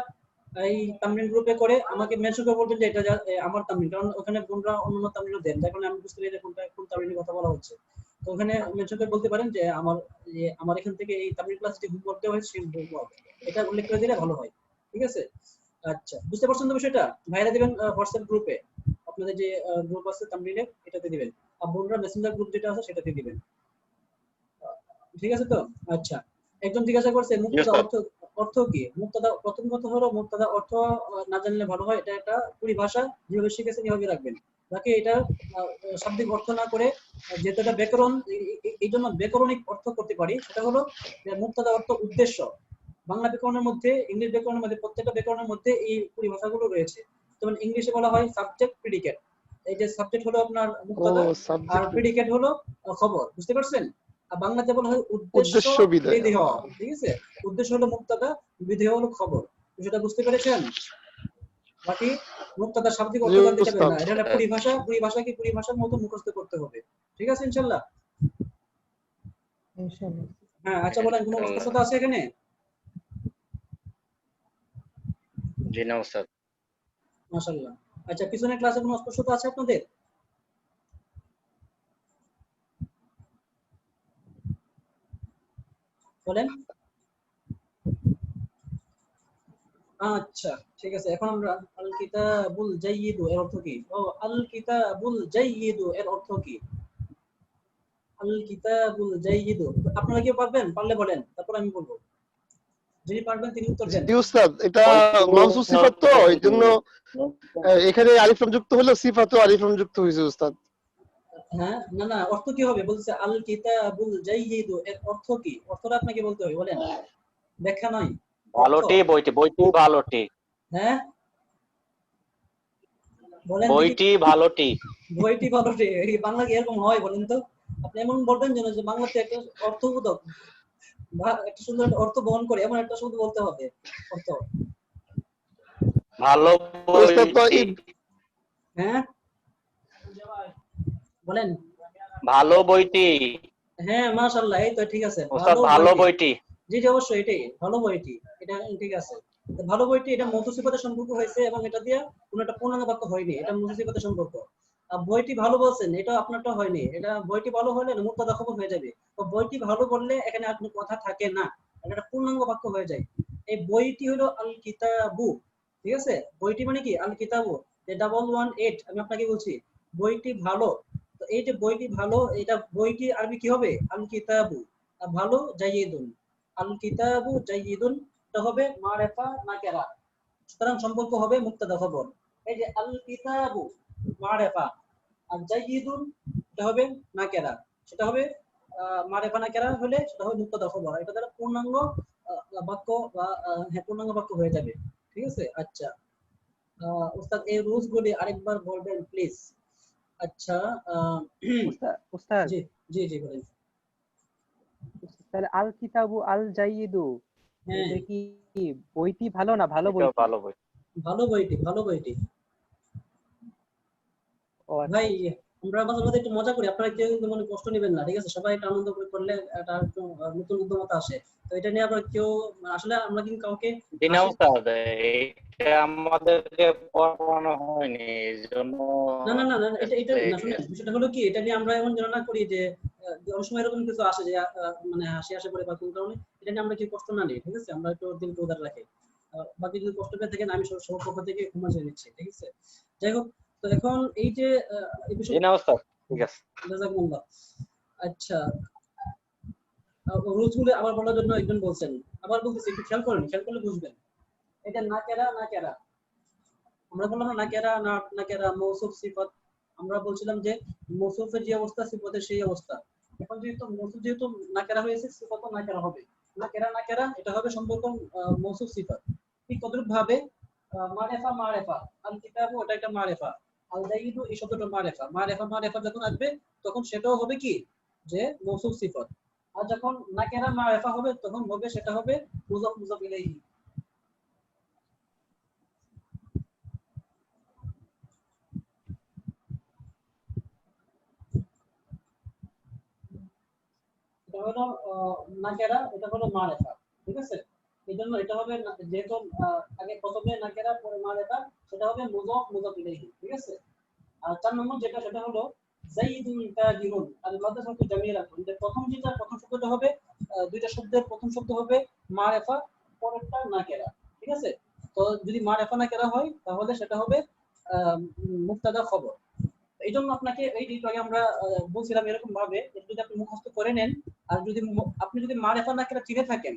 এই তামরিন গ্রুপে করে আমাকে মেনশন করে বলবেন যে এটা আমার তামরিন, কারণ ওখানে বোনরা অন্য তামরিনও দেন, যার কারণে আমি বুঝতে পারি যে কোন তামরিনের কথা বলা হচ্ছে। তো ওখানে মেনশন করে বলতে পারেন যে আমার এখান থেকে এই তামরিন ক্লাস যে হোমওয়ার্ক দেওয়া হয়েছে সেই হোমওয়ার্ক, এটা উল্লেখ করে দিলে ভালো হয়। ঠিক আছে, আচ্ছা বুঝতে পারছেন তো বিষয়টা? ভাইরা দিবেন হোয়াটসঅ্যাপ গ্রুপে, আপনাদের যে গ্রুপ আছে তামরিনের, এটাতে দিবেন। আর বোনরা মেসেঞ্জার গ্রুপ যেটা আছে সেটাতে দিবেন। ঠিক আছে তো? আচ্ছা, একজন জিজ্ঞাসা করছে মুবতাদা অর্থ কি? মুক্তাদা প্রথম কথা হলো মুক্তাদা অর্থ না জানলে ভালো হয়, এটা একটা পরিভাষা যেভাবে শিখেছেন এভাবে রাখবেন। বাকি এটা শাব্দিক অর্থ না করে যেহেতু এটা ব্যাকরণ, এই জন্য ব্যাকরণিক অর্থ করতে পারি। সেটা হলো যে মুক্তাদা অর্থ উদ্দেশ্য। বাংলা ব্যাকরণের মধ্যে, ইংলিশ ব্যাকরণের মধ্যে, প্রত্যেকটা ব্যাকরণের মধ্যে এই পরিভাষাগুলো রয়েছে। যেমন ইংলিশে বলা হয় সাবজেক্ট প্রেডিকেট। এই যে সাবজেক্ট হলো আপনার ও মুক্তাদা আর সাবজেক্ট প্রেডিকেট হলো খবর, বুঝতে পারছেন? আর বাংলাতে বলা হয় উদ্দেশ্য উদ্দেশ্য বিধেয়। বিধেয়, ঠিক আছে? উদ্দেশ্য হলো মুক্তাদা, বিধেয় হলো খবর। সেটা বুঝতে পেরেছেন? বাকি মুক্তাদা শাব্দিক অর্থ জি জানতে যাবেন উস্তাদ। না, এটা হলো পরিভাষা, পরিভাষাকে পরিভাষার মতো মুখস্থ করতে হবে। ঠিক আছে ইনশাআল্লাহ? ইনশাআল্লাহ। হ্যাঁ, আচ্ছা বলেন, কোনো অস্পষ্টতা আছে এখানে? জি না উস্তাদ। মাশাআল্লাহ। আচ্ছা, পিছনের ক্লাসে কোনো অস্পষ্টতা আছে আপনাদের? বলেন। আচ্ছা, ঠিক আছে। এখন আমরা আল কিতাবুল জাইয়িদু এর অর্থ কি? ও আল কিতাবুল জাইয়িদু এর অর্থ কি? আল কিতাবুল জাইয়িদু। আপনারা কি পারবেন? পারলে বলেন, তারপর আমি বলবো। যিনি পারবেন তিনি উত্তর দেন। জি উস্তাদ, এটা মানসুব সিফাত তো এইজন্য এখানে আলিফ লাম যুক্ত হলো, সিফাতও আলিফ লাম যুক্ত হয়েছে উস্তাদ। হ্যাঁ, না না, অর্থ কি হবে? বলছে আল কিতাবুল জাইয়িদু এর অর্থ কি? অর্থটা আপনাকে বলতে হবে, বলেন। ব্যাখ্যা নয়, অর্থ। ভালোটি বইটি, বইটি ভালোটি, হ্যাঁ, বলেন দেখি। বইটি ভালোটি। বইটি ভালোটি, এই বাংলা কি এরকম হয় বলেন তো? আপনি এমন বলবেন যেন যে বাংলাতে একটা অর্থবোধক বা একটা সুন্দর একটা অর্থ বহন করে এমন একটা শব্দ বলতে হবে। অর্থ। ভালো উস্তাদ তো বইটি, হ্যাঁ, বলেন। ভালো বইটি। হ্যাঁ, মাশাআল্লাহ, এই তো ঠিক আছে। উস্তাদ ভালো বইটি। জি জি, অবশ্যই এটাই ভালো বইটি, এটা ঠিক আছে। তো ভালো বইটি, এটা মৌসুফ সিফাতের সম্পর্ক হয়েছে এবং এটা দিয়ে কোনো একটা পূর্ণাঙ্গ বাক্য হয়নি, এটা মৌসুফ সিফাতের সম্পর্ক। আর বইটি ভালো বলছেন, এটা আপনারটা হয়নি, এটা বইটি ভালো হলে মুক্তাদা খবর হয়ে যাবে। তো বইটি ভালো বললে এখানে আর কোনো কথা থাকে না, এটা একটা পূর্ণাঙ্গ বাক্য হয়ে যায়। এই বইটি হলো আল কিতাবু, ঠিক আছে? বইটি মানে কি? আল কিতাবু, 118 আমি আপনাকে বলছি বইটি ভালো। তো এই যে বইটি ভালো, এটা বইটি আরবি কি হবে? আল কিতাবু। আর ভালো জাইয়িদুন। আল কিতাবু জাইয়িদুন, এটা হবে মারিফা নাকেরা। সুতরাং সম্পর্ক হবে মুক্তাদা খবর। এই যে আল কিতাবু মারিফা, আর জাইয়িদুন এটা হবে নাকেরা, সেটা হবে মারিফা নাকেরা হলে সেটা হবে মুক্তাদা খবর। এটা দ্বারা পূর্ণাঙ্গ বাক্য বা হ্যাঁ, পূর্ণাঙ্গ বাক্য হয়ে যাবে। ঠিক আছে? আচ্ছা, উস্তাদ এই রুলস গুলি আরেকবার বলবেন প্লিজ। আচ্ছা, উস্তাদ, জি জি জি, বলেন। তাহলে আল কিতাবু আল জাইয়িদু, হ্যাঁ, এটা কি বইটি ভালো না ভালো এটাও বইটি? ভালো বই। ভালো বইটি, ভালো বইটি। ও আচ্ছা ভাই, আচ্ছা। আমরা মাঝে মাঝে একটু মজা করি, আপনারা কেউ কিন্তু মনে কষ্ট নেবেন না, ঠিক আছে? সবাই একটু আনন্দ করে করলে একটা একটু নতুন উদ্যমতা আসে। তো এটা নিয়ে আবার কেউ, আসলে আমরা কিন্তু কাউকে জি না হাসি, উস্তাদ, এটা আমাদেরকে পড়ানো হয়নি, এইজন্য না না না না, এটা না, শুনেন, বিষয়টা হলো কি, এটা নিয়ে আমরা এমন যেন না করি যে অনেক সময় এরকম কিছু আসে যে মানে হাসি আসে পড়ে বা কোন কারণে, এটা নিয়ে আমরা কেউ কষ্ট না নিই, ঠিক আছে? আমরা একটু দিনকে উদার রাখি। বাকি যদি কষ্ট পেয়ে থাকেন আমি সবার পক্ষ থেকে ক্ষমা চেয়ে নিচ্ছি, ঠিক আছে? যাই হোক, তো এখন এই যে এই জি বিষয়, না উস্তাদ, ঠিক আছে। জাযাকুমুল্লাহ। আচ্ছা, রুলস গুলো আবার বলার জন্য একজন বলছেন, আবার বলতেছি, একটু খেয়াল করেন, খেয়াল করলে বুঝবেন। এটা নাকেরা নাকেরা, আমরা বললাম না নাকেরা না নাকেরা মৌসুফ সিফাত, আমরা বলছিলাম যে মৌসুফের যে অবস্থা সিফাতের সেই অবস্থা। এখন যেহেতু মৌসুফ যেহেতু নাকেরা হয়েছে, সিফাতও নাকেরা হবে। নাকেরা নাকেরা এটা হবে সম্পর্ক মৌসুফ সিফাত। ঠিক তদ্রূপ ভাবে মারেফা মারেফা, আল কিতাবু ওটা একটা মারেফা, আল জাইয়িদু এই শব্দটা মারেফা। মারেফা মারেফা যখন আসবে তখন সেটাও হবে কি? যে মৌসুফ সিফাত। আর যখন নাকেরা মারেফা হবে তখন হবে সেটা হবে মুযাফ মুযাফ ইলাইহি। এটা হলো নাকেরা, এটা হলো মারেফা, ঠিক আছে? এই জন্য এটা হবে যেহেতু আগে প্রথমে নাকেরা পরে মারেফা, সেটা হবে মুযাফ মুযাফ ইলাইহি, ঠিক আছে? আর 4 নম্বর যেটা, সেটা হলো যাইদুন তাজিরুন আল মাদ্রাসাতু জামিলাতুন। যে প্রথম যেটা, প্রথম শব্দটা হবে দুইটা শব্দের প্রথম শব্দ হবে মারেফা, পরেরটা নাকেরা, ঠিক আছে? তো যদি মারেফা নাকেরা হয় তাহলে সেটা হবে মুবতাদা খবর। এই জন্য আপনাকে এই একটু আগে আমরা বলছিলাম এরকম ভাবে, যদি আপনি মুখস্থ করে নেন, আর যদি আপনি যদি মারেফা নাকেরা চিনে থাকেন,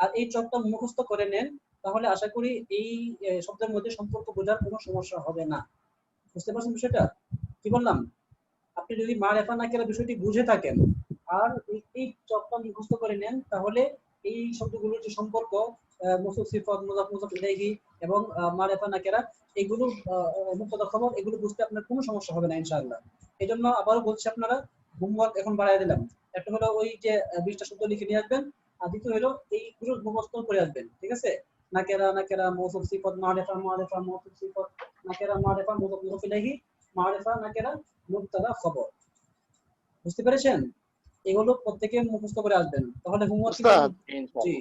আর এই চকটা মুখস্থ করে নেন, তাহলে আশা করি এই শব্দের মধ্যে সম্পর্ক বোঝার কোনো সমস্যা হবে না। বুঝতে পারছেন বিষয়টা? কি বললাম? আপনি যদি মারিফা নাকিরা বিষয়টি বুঝে থাকেন আর এই চকটা মুখস্থ করে নেন, তাহলে এই শব্দগুলোর যে সম্পর্ক মৌসুফ সিফাত মুজাফ মুজাফ ইলাইহি এবং মারিফা নাকিরা এগুলো মুবতাদা খবর এগুলো বুঝতে আপনার কোনো সমস্যা হবে না ইনশাআল্লাহ। এজন্য আবারও বলছি, আপনারা হোমওয়ার্ক এখন বাড়ায় দিলাম। একটা হলো ওই যে 20টা শব্দ লিখে নিয়ে আসবেন, আর দ্বিতীয় হলো এইগুলো মুখস্থ করে আসবেন, ঠিক আছে? নাকিরা নাকিরা মৌসুফ সিফাত মারিফা মারিফা মৌসুফ সিফাত নাকিরা মারিফা মুজাফ মুজাফ ইলাইহি মারিফা নাকিরা মুবতাদা খবর। বুঝতে পেরেছেন? এগুলো প্রত্যেকে মুখস্থ করে আসবেন, তাহলে হোমওয়ার্ক উস্তাদ জি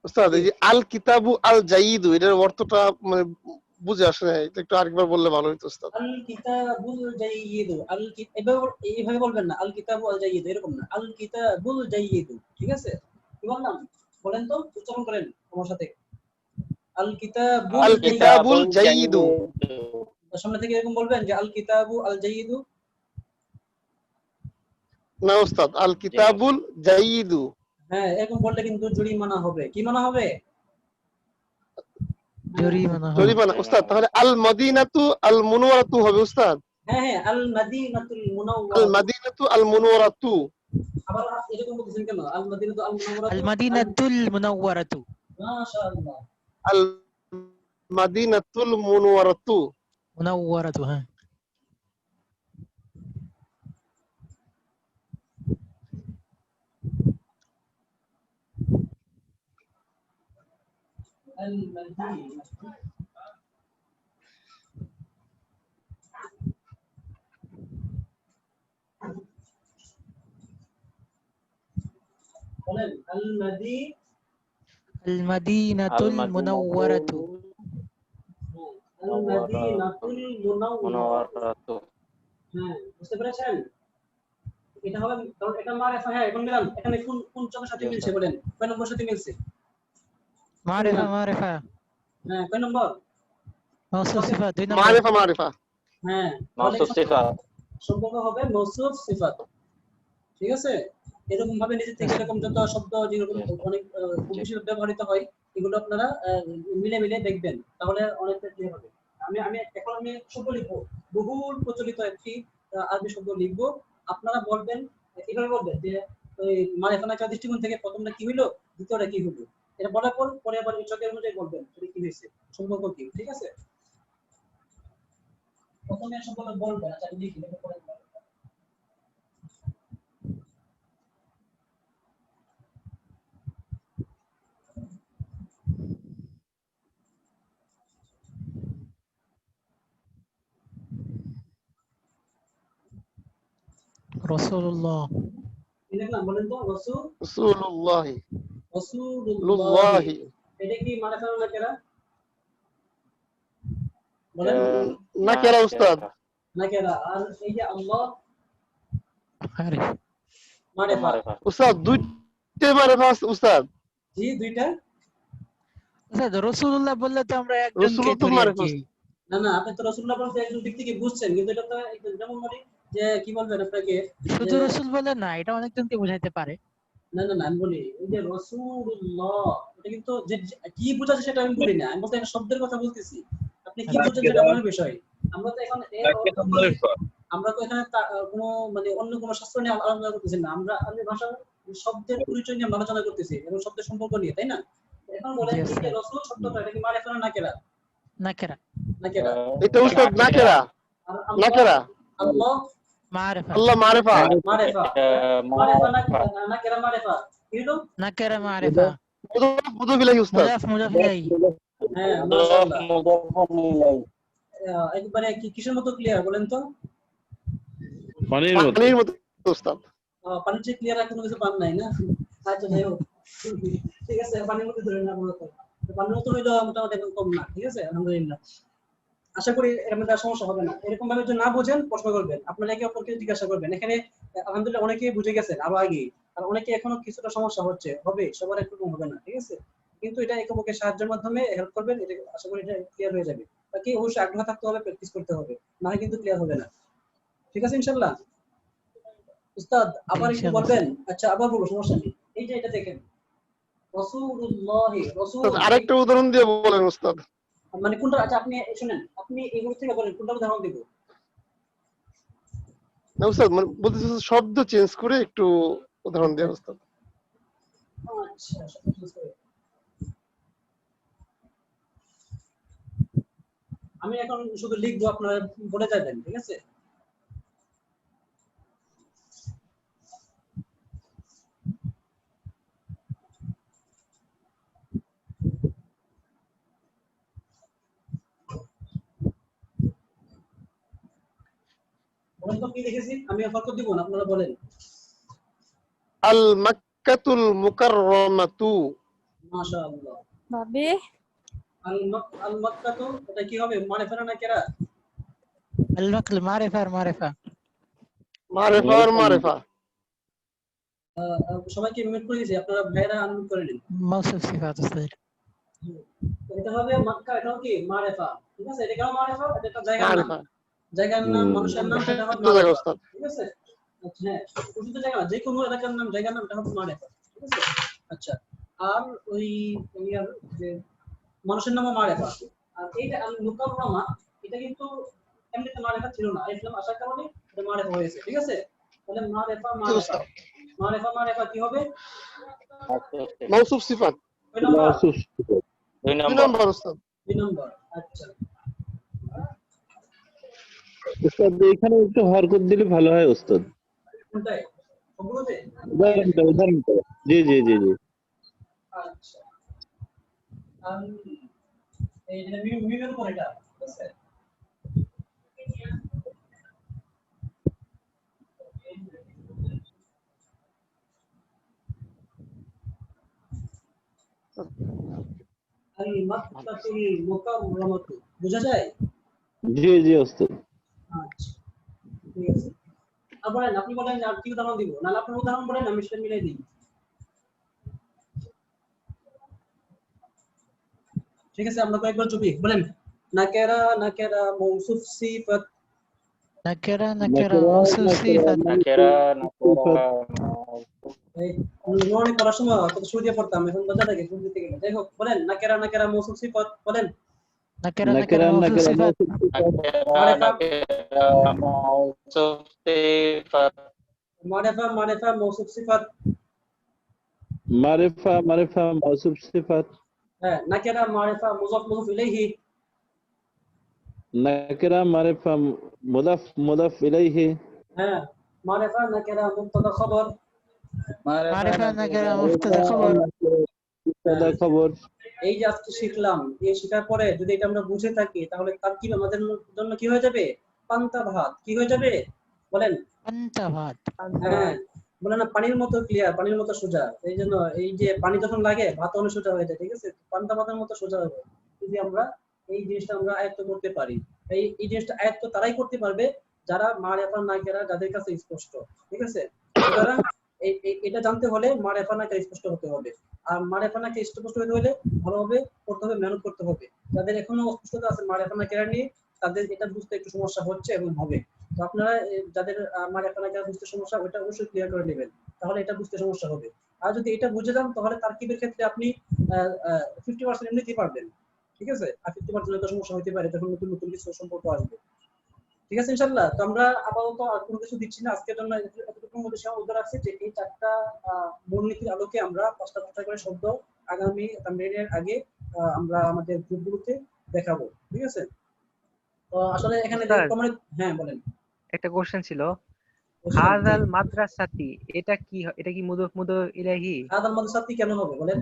উস্তাদ এই যে আল কিতাবু আল জাইদু এটার অর্থটা মানে বুঝে আসে না, এটা একটু আরেকবার বললে ভালো হতো উস্তাদ। আল কিতাবুল জাইয়িদু এইভাবে বলবেন না, আল কিতাবু আল জাইয়িদু এরকম না, আল কিতাবুল জাইয়িদু, ঠিক আছে? কি বললাম বলেন তো, উচ্চারণ করেন আমার সাথে, আল আল কিতাবুল জাইদু। সামনে থেকে এরকম বলবেন যে আল কিতাবু আল জাইয়িদু। না উস্তাদ, আল কিতাবুল জাইদু। হ্যাঁ, এরকম বললে কিন্তু জরিমানা হবে। কি মানা হবে? জরিমানা উস্তাদ। তাহলে আল মদিনাতু আল মুনওয়ারাতু হবে উস্তাদ। হ্যাঁ হ্যাঁ, আল মাদিনাতুল মুনাওওয়ারা। আল মদিনাতু আল মুনওয়ারাতু। আবার এরকম বলতেছেন কেন? আল মাদিনাতু আল মুনাওওয়ারাতু। আল মাদিনাতুল মুনাওওয়ারাতু। মাশাআল্লাহ। আল মাদিনাতুল মুনওয়ারাতু। মুনাওওয়ারাতু, হ্যাঁ। আল মাদিনা বলেন, আল মাদিনাতুল মুনাওওয়ারাতু। আল মাদিনাতুল মুনাওওয়ারাতু। হ্যাঁ, বুঝতে পেরেছেন? এটা হবে, কারণ এটা মারিফা। হ্যাঁ, এখন গেলাম, এখানে কোন কোন চকের সাথে মিলছে বলেন, কয় নম্বর সাথে মিলছে? মারিফা মারিফা। হ্যাঁ, কয় নম্বর? মৌসুফ সিফাত 2 নম্বর। মারিফা মারিফা। হ্যাঁ, মৌসুফ সিফাত সম্পর্ক হবে মৌসুফ সিফাত, ঠিক আছে? এরকম ভাবে নিজে থেকে এরকম যত শব্দ যেরকম অনেক খুব বেশি ব্যবহৃত হয়, এগুলো আপনারা মিলে মিলে দেখবেন, তাহলে অনেকটা ক্লিয়ার হবে। আমি এখন শব্দ লিখবো, বহুল প্রচলিত একটি আরবি শব্দ লিখবো, আপনারা বলবেন, এইভাবে বলবেন যে ওই মারিফা নাকিরা দৃষ্টিকোণ থেকে প্রথমটা কি হলো, দ্বিতীয়টা কি হলো, এটা বলার পর পরে আবার এই চকের অনুযায়ী বলবেন সেটা কি হয়েছে, সম্পর্ক কি, ঠিক আছে? প্রথমে সম্পর্ক বলবেন। আচ্ছা, লিখি পরে বলবেন। রাসূলুল্লাহ। কি লিখলাম বলেন তো? রাসূলুল্লাহ। রাসূলুল্লাহ। এটা কি মারিফা নাকিরা? বলেন। নাকিরা উস্তাদ। নাকিরা। আর এই যে আল্লাহ মারিফা। মারিফা। উস্তাদ দুইটা মারিফা উস্তাদ। জি, দুইটা। উস্তাদ রাসূলুল্লাহ বললে তো আমরা একজনকে রাসূলুল্লাহ তো ধরি আর মারিফা। কি। না না, আপনি তো রাসূলুল্লাহ বলতে একজন ব্যক্তিকে বুঝছেন, কিন্তু এটা তো যেমন বলি যে কি বলবেন আপনাকে, শুধু রাসূল বলে না, এটা অনেকজনকে বোঝাইতে পারে। না না না, আমি বলি এই যে রাসূলুল্লাহ, এটা কিন্তু যে কি বোঝাচ্ছে সেটা আমি বলি না, আমি বলতে একটা শব্দের কথা বলতেছি। আপনি কি বুঝছেন সেটা আমার বিষয়। আমরা তো এখন আমরা তো এখানে কোনো মানে অন্য কোনো শাস্ত্র নিয়ে আলোচনা করতেছি না, আমরা আরবি ভাষার শব্দের পরিচয় নিয়ে আলোচনা করতেছি এবং শব্দের সম্পর্ক নিয়ে, তাই না? এখন বলেন এই যে রাসূল শব্দটা এটা কি মারিফা না নাকিরা? নাকিরা। নাকিরা। এটা উস্তাদ নাকিরা। আর নাকিরা। আল্লাহ মারিফা। আল্লাহ মারিফা। মারিফা। মারিফা নাকিরা মারিফা। কি হলো? নাকিরা মারিফা। মুদাফ ইলাইহি উস্তাদ। মুদাফ ইলাইহি। হ্যাঁ, মাশাআল্লাহ। একবারে কি কিসের মতো ক্লিয়ার বলেন তো? পানির মতো উস্তাদ। পানির চেয়ে ক্লিয়ার আর কোনো কিছু পান নাই না? আচ্ছা, যাই হোক, ঠিক আছে, পানির মধ্যে ধরে না বলতো, পানির মতো হইলো মোটামুটি একদম কম না, ঠিক আছে? আলহামদুলিল্লাহ, আশা করি এর মধ্যে সমস্যা হবে না। এরকম ভাবে যদি না বোঝেন প্রশ্ন করবেন, আপনারা একে অপরকে জিজ্ঞাসা করবেন। এখানে আলহামদুলিল্লাহ অনেকেই বুঝে গেছেন আরো আগে, আর অনেকে এখনো কিছুটা সমস্যা হচ্ছে, হবে, সবার একরকম হবে না, ঠিক আছে? কিন্তু এটা একে অপরকে সাহায্যের মাধ্যমে হেল্প করবেন, এটা আশা করি এটা ক্লিয়ার হয়ে যাবে। বাকি অবশ্যই আগ্রহ থাকতে হবে, প্র্যাকটিস করতে হবে, না হয় কিন্তু ক্লিয়ার হবে না, ঠিক আছে ইনশাআল্লাহ? উস্তাদ আবার একটু বলবেন? আচ্ছা, আবার বলবো, সমস্যা নেই। এই যে এটা দেখেন রাসূলুল্লাহ রাসূল আরেকটা উদাহরণ দিয়ে বলেন উস্তাদ। মানে কোনটা? আচ্ছা আপনি শুনেন, আপনি এগুলো থেকে বলেন কোনটা উদাহরণ দেব। না উস্তাদ মানে বলতেছি শব্দ চেঞ্জ করে একটু উদাহরণ দেন উস্তাদ। আচ্ছা আমি এখন শুধু লিখবো, আপনারা বলে যাবেন, ঠিক আছে? বলেন তো কি লিখেছি, আমি ফরক দিব না, আপনারা বলেন। আল মাক্কাতুল মুকাররামাতু। মাশাআল্লাহ। ভাবি আল মাক্কাতু এটা কি হবে, মারিফা না নাকিরা? المقل معرفة معرفة মারিফা আর মারিফা। সবাইকে মিউট করে দিয়েছি, আপনারা ভাইরা আনমিউট করে নিন। موصف صفات أستاذ এটা হবে মক্কা, এটাও কি মারিফা, ঠিক আছে? এটা কেন মারিফা? এটা একটা জায়গার নাম, মারিফা জায়গার নাম, মানুষের নাম, সেটা হবে তো জায়গা মারিফা, উস্তাদ। ঠিক আছে? আচ্ছা হ্যাঁ, প্রসিদ্ধ জায়গা না, যে কোনো এলাকার নাম, জায়গার নাম, এটা হবে মারিফা, ঠিক আছে? আচ্ছা, আর ওই ইয়ার যে মানুষের নামও মারিফা। আর এইটা আল মুকাররামা, এটা কিন্তু এমনিতে মারিফা ছিল না, ইসলাম আসার কারণে এটা মারিফা হয়েছে, ঠিক আছে? তাহলে মারিফা মারিফা মারিফা মারিফা কি হবে? মাউসুফ সিফাত। ওই নাম্বার 2 দুই নম্বর। নাম্বার উস্তাদ। 2 নম্বর। আচ্ছা উস্তাদ এখানে একটু হরকত দিলে ভালো হয় উস্তাদ। কোনটায়? সবগুলোতে? উদাহরণটা। জি জি জি জি। আচ্ছা এই যে মিমের উপর এটা, ঠিক আছে? আল মাক্কাতুল মুকাররামাতু বুঝা যায়? জি জি উস্তাদ। আচ্ছা ঠিক আছে। আর বলেন, আপনি বলেন আর কি উদাহরণ দিব, নাহলে আপনার উদাহরণ বলেন, আমি সেটা মিলাই দিই, ঠিক আছে? আমরা কয়েকবার চুপি বলেন। নাকেরা নাকেরা মৌসুফ সিফাত। نكرة نكرة موصف صفة নাকেরা এই নরমালি পড়ার সময় কত সুর দিয়ে পড়তাম, এখন বোঝা থাকে সুর দিতে গেলে। যাই হোক, বলেন নাকেরা নাকেরা মৌসুফ সিফাত, বলেন। نكرة নাকেরা نكرة موصف নাকেরা صفات নাকেরা মাউসুফ সিফাত। মারিফা মারিফা মৌসুফ সিফাত। মারিফা মারিফা মাউসুফ সিফাত। হ্যাঁ, নাকেরা মারিফা মুযাফ মুযাফ ইলাইহি। নাকেরা মারিফা মুদাফ মুদাফ ইলাইহি। হ্যাঁ, মারিফা নাকেরা মুবতাদা খবর। معرفة نكرة مبتدأ خبر মুবতাদা খবর। এই যে আজকে শিখলাম, এই শেখার পরে যদি এটা আমরা বুঝে থাকি, তাহলে তার কি আমাদের জন্য কি হয়ে যাবে? পান্তা ভাত। কি হয়ে যাবে বলেন? انتبهت হ্যাঁ, বলে না পানির মতো ক্লিয়ার, পানির মতো সোজা। এই জন্য এই যে পানি যখন লাগে ভাত অনেক সোজা হয়ে যায়, ঠিক আছে? পান্তা ভাতের মতো সোজা হবে যদি আমরা এই জিনিসটা আমরা আয়ত্ত করতে পারি। এই জিনিসটা আয়ত্ত তারাই করতে পারবে যারা মারিফা নাকেরা, যাদের কাছে স্পষ্ট, ঠিক আছে? সুতরাং এটা জানতে হলে মারিফা নাকেরা স্পষ্ট হতে হবে। আর মারিফা নাকেরা স্পষ্ট হতে হলে ভালোভাবে পড়তে হবে, মেহনত করতে হবে। যাদের এখনো অস্পষ্টতা আছে মারিফা নাকেরা নিয়ে, তাদের এটা বুঝতে একটু সমস্যা হচ্ছে এবং হবে। তো আপনারা যাদের মারিফা নাকেরা বুঝতে সমস্যা, ওটা অবশ্যই ক্লিয়ার করে নেবেন, তাহলে এটা বুঝতে সমস্যা হবে। আর যদি এটা বুঝে যান, তাহলে তারকিবের ক্ষেত্রে আপনি 50% এমনিতেই পারবেন, ঠিক আছে? আর 50% একটা সমস্যা হতে পারে যখন নতুন নতুন কিছু সম্পর্ক আসবে, ঠিক আছে? ইনশাআল্লাহ। তো আমরা আপাতত আর কোনো কিছু দিচ্ছি না, আজকের জন্য এতটুকুর মধ্যে সীমাবদ্ধ রাখছি যে এই 4টা মূলনীতির আলোকে আমরা 5টা করে শব্দ আগামী তামরিনের আগে আমরা আমাদের গ্রুপগুলোতে দেখাবো, ঠিক আছে? তো আসলে এখানে হ্যাঁ বলেন। একটা কোশ্চেন ছিল, হাযাল মাদ্রাসাতি, এটা কি এটা কি মুদাফ মুদাফ ইলাইহি? হাদাল মাদ্রাসাতি কেন হবে বলেন?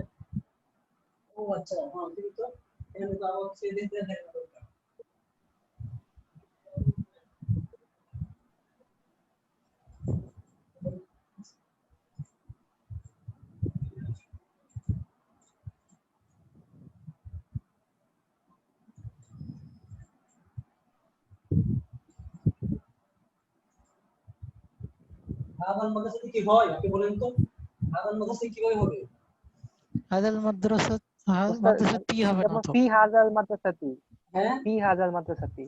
ও আচ্ছা, হ্যাঁ ঠিক তো। এখানে তো আবার সেই দিন দেখা দরকার। হাদাল মাদ্রাসাতি কি হয় আপনি বলেন তো? হাদাল মাদ্রাসাতি কিভাবে হবে? هذا المدرسة مدرسة تي হবে না তো ফি হাযাল মাদ্রাসাতি, হ্যাঁ, ফি হাযাল মাদ্রাসাতি।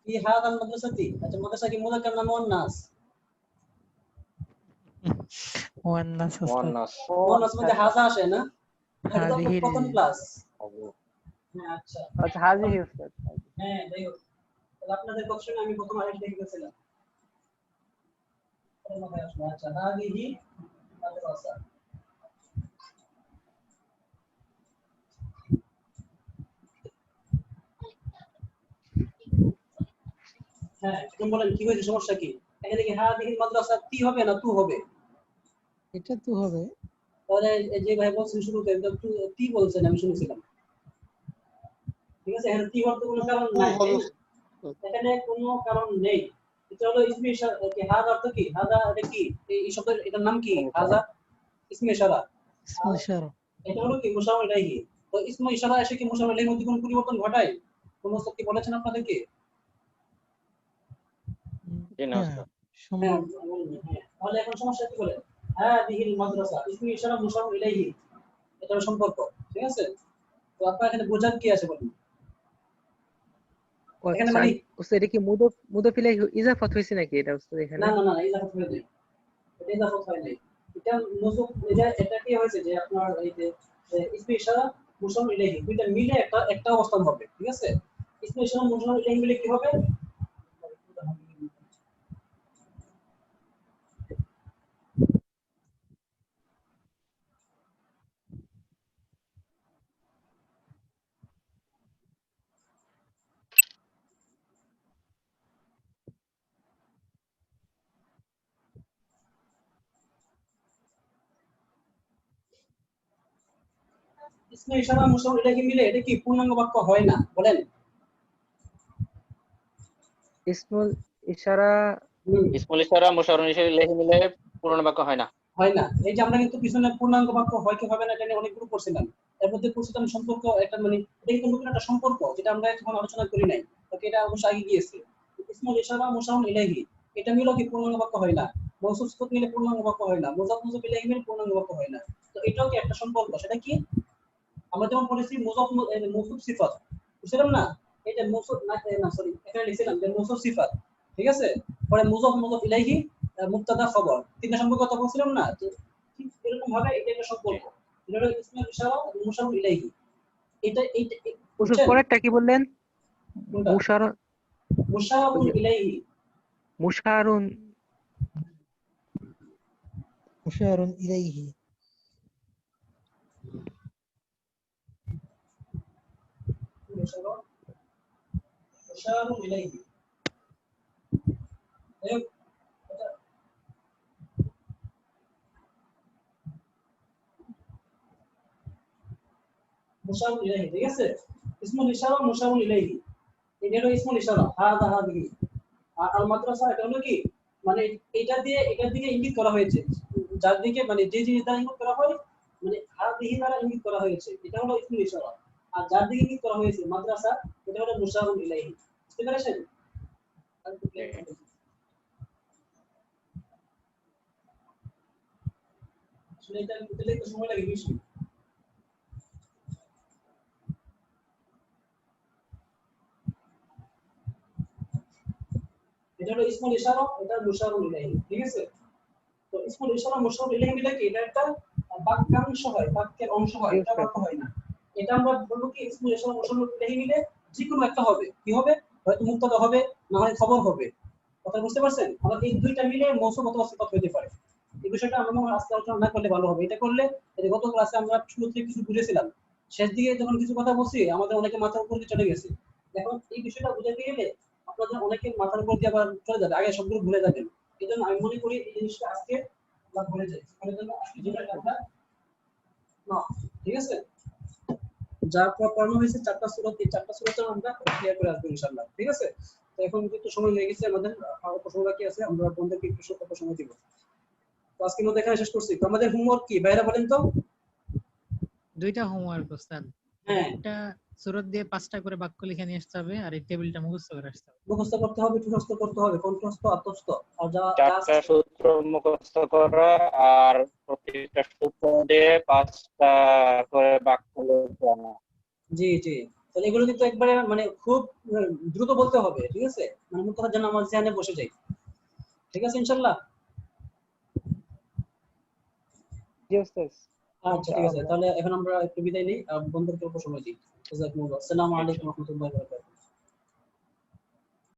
কি হাদাল মাদ্রাসাতি। আচ্ছা, মাদ্রাসা কি মুযাক্কার না মুয়ান্নাস? মুয়ান্নাস ওস্তাদ। মুয়ান্নাস মুয়ান্নাস মধ্যে হাজা আসে না? এটা তো আপনার হাদিহিল। প্রথম ক্লাস। হ্যাঁ আচ্ছা। আচ্ছা হাজিহি উস্তাদ। হ্যাঁ যাই হোক। তাহলে আপনাদের কথা শুনে আমি প্রথম আরেকটা দেখে গেছিলাম। আচ্ছা হাদিহি মাদ্রাসা। হ্যাঁ এখন বলেন কি হয়েছে, সমস্যা কি? এখানে কি হাদিহি মাদ্রাসা তি হবে না তু হবে? এটা তো হবে। তাহলে এই যে ভাই বলছেন শুরুতে তি বলছেন আমি শুনেছিলাম। ঠিক আছে, এখানে তি হওয়ার তো কোনো কারণ নাই, তাই না? এখানে কোনো কারণ নেই। এটা হলো ইসমে ইশারা। কি হাজা অর্থ কি? হাজা এটা কি? এই শব্দের এটার নাম কি? হাজা ইসমে ইশারা। ইসমুল ইশারা। এটা হলো কি মুশাওয়ার ইলাইহি। তো ইসমে ইশারা এসে কি মুশাওয়ার ইলাইহির মধ্যে কোনো পরিবর্তন ঘটায়? কোন ওস্তাদ কি বলেছেন আপনাদেরকে? জি না হ্যাঁ, উস্তাদ। হ্যাঁ সম্ভব। হ্যাঁ। তাহলে এখন সমস্যা কি বলেন? হাদিহিল মাদ্রাসা ইসমে ইশারা মুশাওয়ার ইলাইহি, এটার সম্পর্ক। ঠিক আছে, তো আপনার এখানে বোঝার কি আছে বলুন? ও এখানে আচ্ছা, মানে উস্তাদ এটা কি মুদাফ ইলাইহি ইজাফাত হইছে নাকি এটা উস্তাদ এখানে? না না না ইজাফত হয় নাই। এটা ইজাফত হয় নাই। এটা মুসুফ এটা কি হয়েছে যে আপনার এই যে ইসমে ইশারা মুশাওয়ার ইলাইহি দুইটা মিলে একটা অবস্থান হবে। ঠিক আছে, ইসমে ইশারা মুশাওয়ার ইলাইহি মিলে কি হবে? ইসমে ইশারা মুশাওয়ার ইলাইহি মিলে এটা কি পূর্ণাঙ্গ বাক্য হয় না? বলেন। ইসমুল ইশারা ইসমুল ইশারা মুশাওয়ার ইলাইহি মিলে পূর্ণ বাক্য হয় না। হয় না। এই যে আমরা কিন্তু পিছনে পূর্ণাঙ্গ বাক্য হয় কি হবে না এটা নিয়ে অনেকগুলো পড়ছিলাম। এর মধ্যে পড়ছিলাম সম্পর্ক একটা মানে এটা কিন্তু নতুন একটা সম্পর্ক যেটা আমরা এখন আলোচনা করি নাই। ওকে, এটা অবশ্যই আগে গিয়েছে। ইসমুল ইশারা মুশাওয়ার ইলাইহি এটা মিলে কি পূর্ণাঙ্গ বাক্য হয় না? মওসুফ সিফাত মিলে পূর্ণাঙ্গ বাক্য হয় না। মুযাফ মুযাফ ইলাইহি মিলে পূর্ণাঙ্গ বাক্য হয় না। তো এটাও কি একটা সম্পর্ক? সেটা কি? আমরা যেমন পড়েছি মুযাফ মওসুফ সিফাত, বুঝছিলাম না? এটা মওসুফ না সরি এখানে লিখছিলাম যে মওসুফ সিফাত। ঠিক আছে, পরে মুযাফ মুযাফ ইলাইহি মুবতাদা খবর তিনটা সম্পর্ক কথা বলছিলাম না? তো ঠিক এরকম ভাবে এটা একটা সম্পর্ক। এটা হলো ইসমুল ইশারা মুশাওয়ার ইলাইহি। এটা উস্তাদ বুঝছেন? পরেরটা কি বললেন? কোনটা? মুশার মুশাওয়ার ইলাইহি। মুশারুন মুশারুন ইলাইহি। মুশাওয়ার ইলাইহি। মুশাওয়ার ইলাইহি, ঠিক আছে? ইসমুল ইশারা মুশাওয়ার ইলাইহি। এটা হলো ইসমুল ইশারা হাদা হাদিহি। আর আল মাদ্রাসা এটা হলো কি মানে এটার দিকে ইঙ্গিত করা হয়েছে, যার দিকে মানে যে জিনিস দ্বারা ইঙ্গিত করা হয় মানে হাদিহি দ্বারা ইঙ্গিত করা হয়েছে, এটা হলো ইসমুল ইশারা। আর যার দিকে ইঙ্গিত করা হয়েছে মাদ্রাসা, এটা হলো মুশাওয়ার ইলাইহি। বুঝতে পেরেছেন? আসলে এটা লিখতে সময় লাগে বেশি। এটা হলো ইসমুল ইশারা, এটা মুশারুল ইলাইহি। ঠিক আছে, তো ইসমুল ইশারা মুশারুল ইলাইহি মিলে কি এটা একটা বাক্যাংশ হয়, বাক্যের অংশ হয়, এটা বাক্য হয় না। এটা আমরা বলবো কি ইসমুল ইশারা মুশারুল ইলাইহি মিলে যে কোনো একটা হবে। কি হবে? হয়তো মুবতাদা হবে, না হয় খবর হবে। কথা বুঝতে পারছেন? আবার এই দুইটা মিলে মৌসুম অথবা সিফাত হতে পারে। এই বিষয়টা আমরা আজকে আলোচনা না করলে ভালো হবে। এটা করলে এই যে গত ক্লাসে আমরা শুরু থেকে কিছু বুঝেছিলাম, শেষ দিকে যখন কিছু কথা বলছি আমাদের অনেকে মাথার উপর দিয়ে চলে গেছে। এখন এই বিষয়টা বুঝাতে গেলে আপনাদের অনেকের মাথার উপর দিয়ে আবার চলে যাবে, আগে সবগুলো ভুলে যাবেন। এই জন্য আমি মনে করি এই জিনিসটা আজকে আমরা ভুলে যাই। ফলে জন্য আজকে যেটা আমরা না, ঠিক আছে? যা পড়ানো হয়েছে চারটা সূরা, এই চারটা সূরাতে আমরা ক্লিয়ার করে আসবো ইনশাআল্লাহ। ঠিক আছে, তো এখন একটু সময় হয়ে গেছে আমাদের, আর অল্প সময় বাকি আছে, আমরা বন্ধুকে একটু সময় দিব। তো আজকের মধ্যে এখানে শেষ করছি। তো আমাদের হোমওয়ার্ক কি ভাইরা বলেন তো? দুইটা হোমওয়ার্ক ওস্তাদ। হ্যাঁ, একটা সূরত দিয়ে 5টা করে বাক্য লিখে নিয়ে আসতে হবে, আর এই টেবিলটা মুখস্থ করে আসতে হবে। মুখস্থ করতে হবে, মুখস্থ করতে হবে, কণ্ঠস্থ, আত্মস্থ। আর যা চারটা সূত্র মুখস্থ করা আর প্রত্যেকটা সূত্র দিয়ে 5টা করে বাক্য লেখা। জি জি, তাহলে এগুলো কিন্তু একবারে মানে খুব দ্রুত বলতে হবে। ঠিক আছে, মানে মুখ কথা যেন আমার ধ্যানে বসে যায়। ঠিক আছে ইনশাআল্লাহ। জি ওস্তাদ। আচ্ছা ঠিক আছে, তাহলে এখন আমরা একটু বিদায় নিই, বন্ধুদেরকে অল্প সময় দিই। জাযাকুমুল্লাহ। আসসালামু আলাইকুম ওয়া রাহমাতুল্লাহি ওয়া বারাকাতুহু।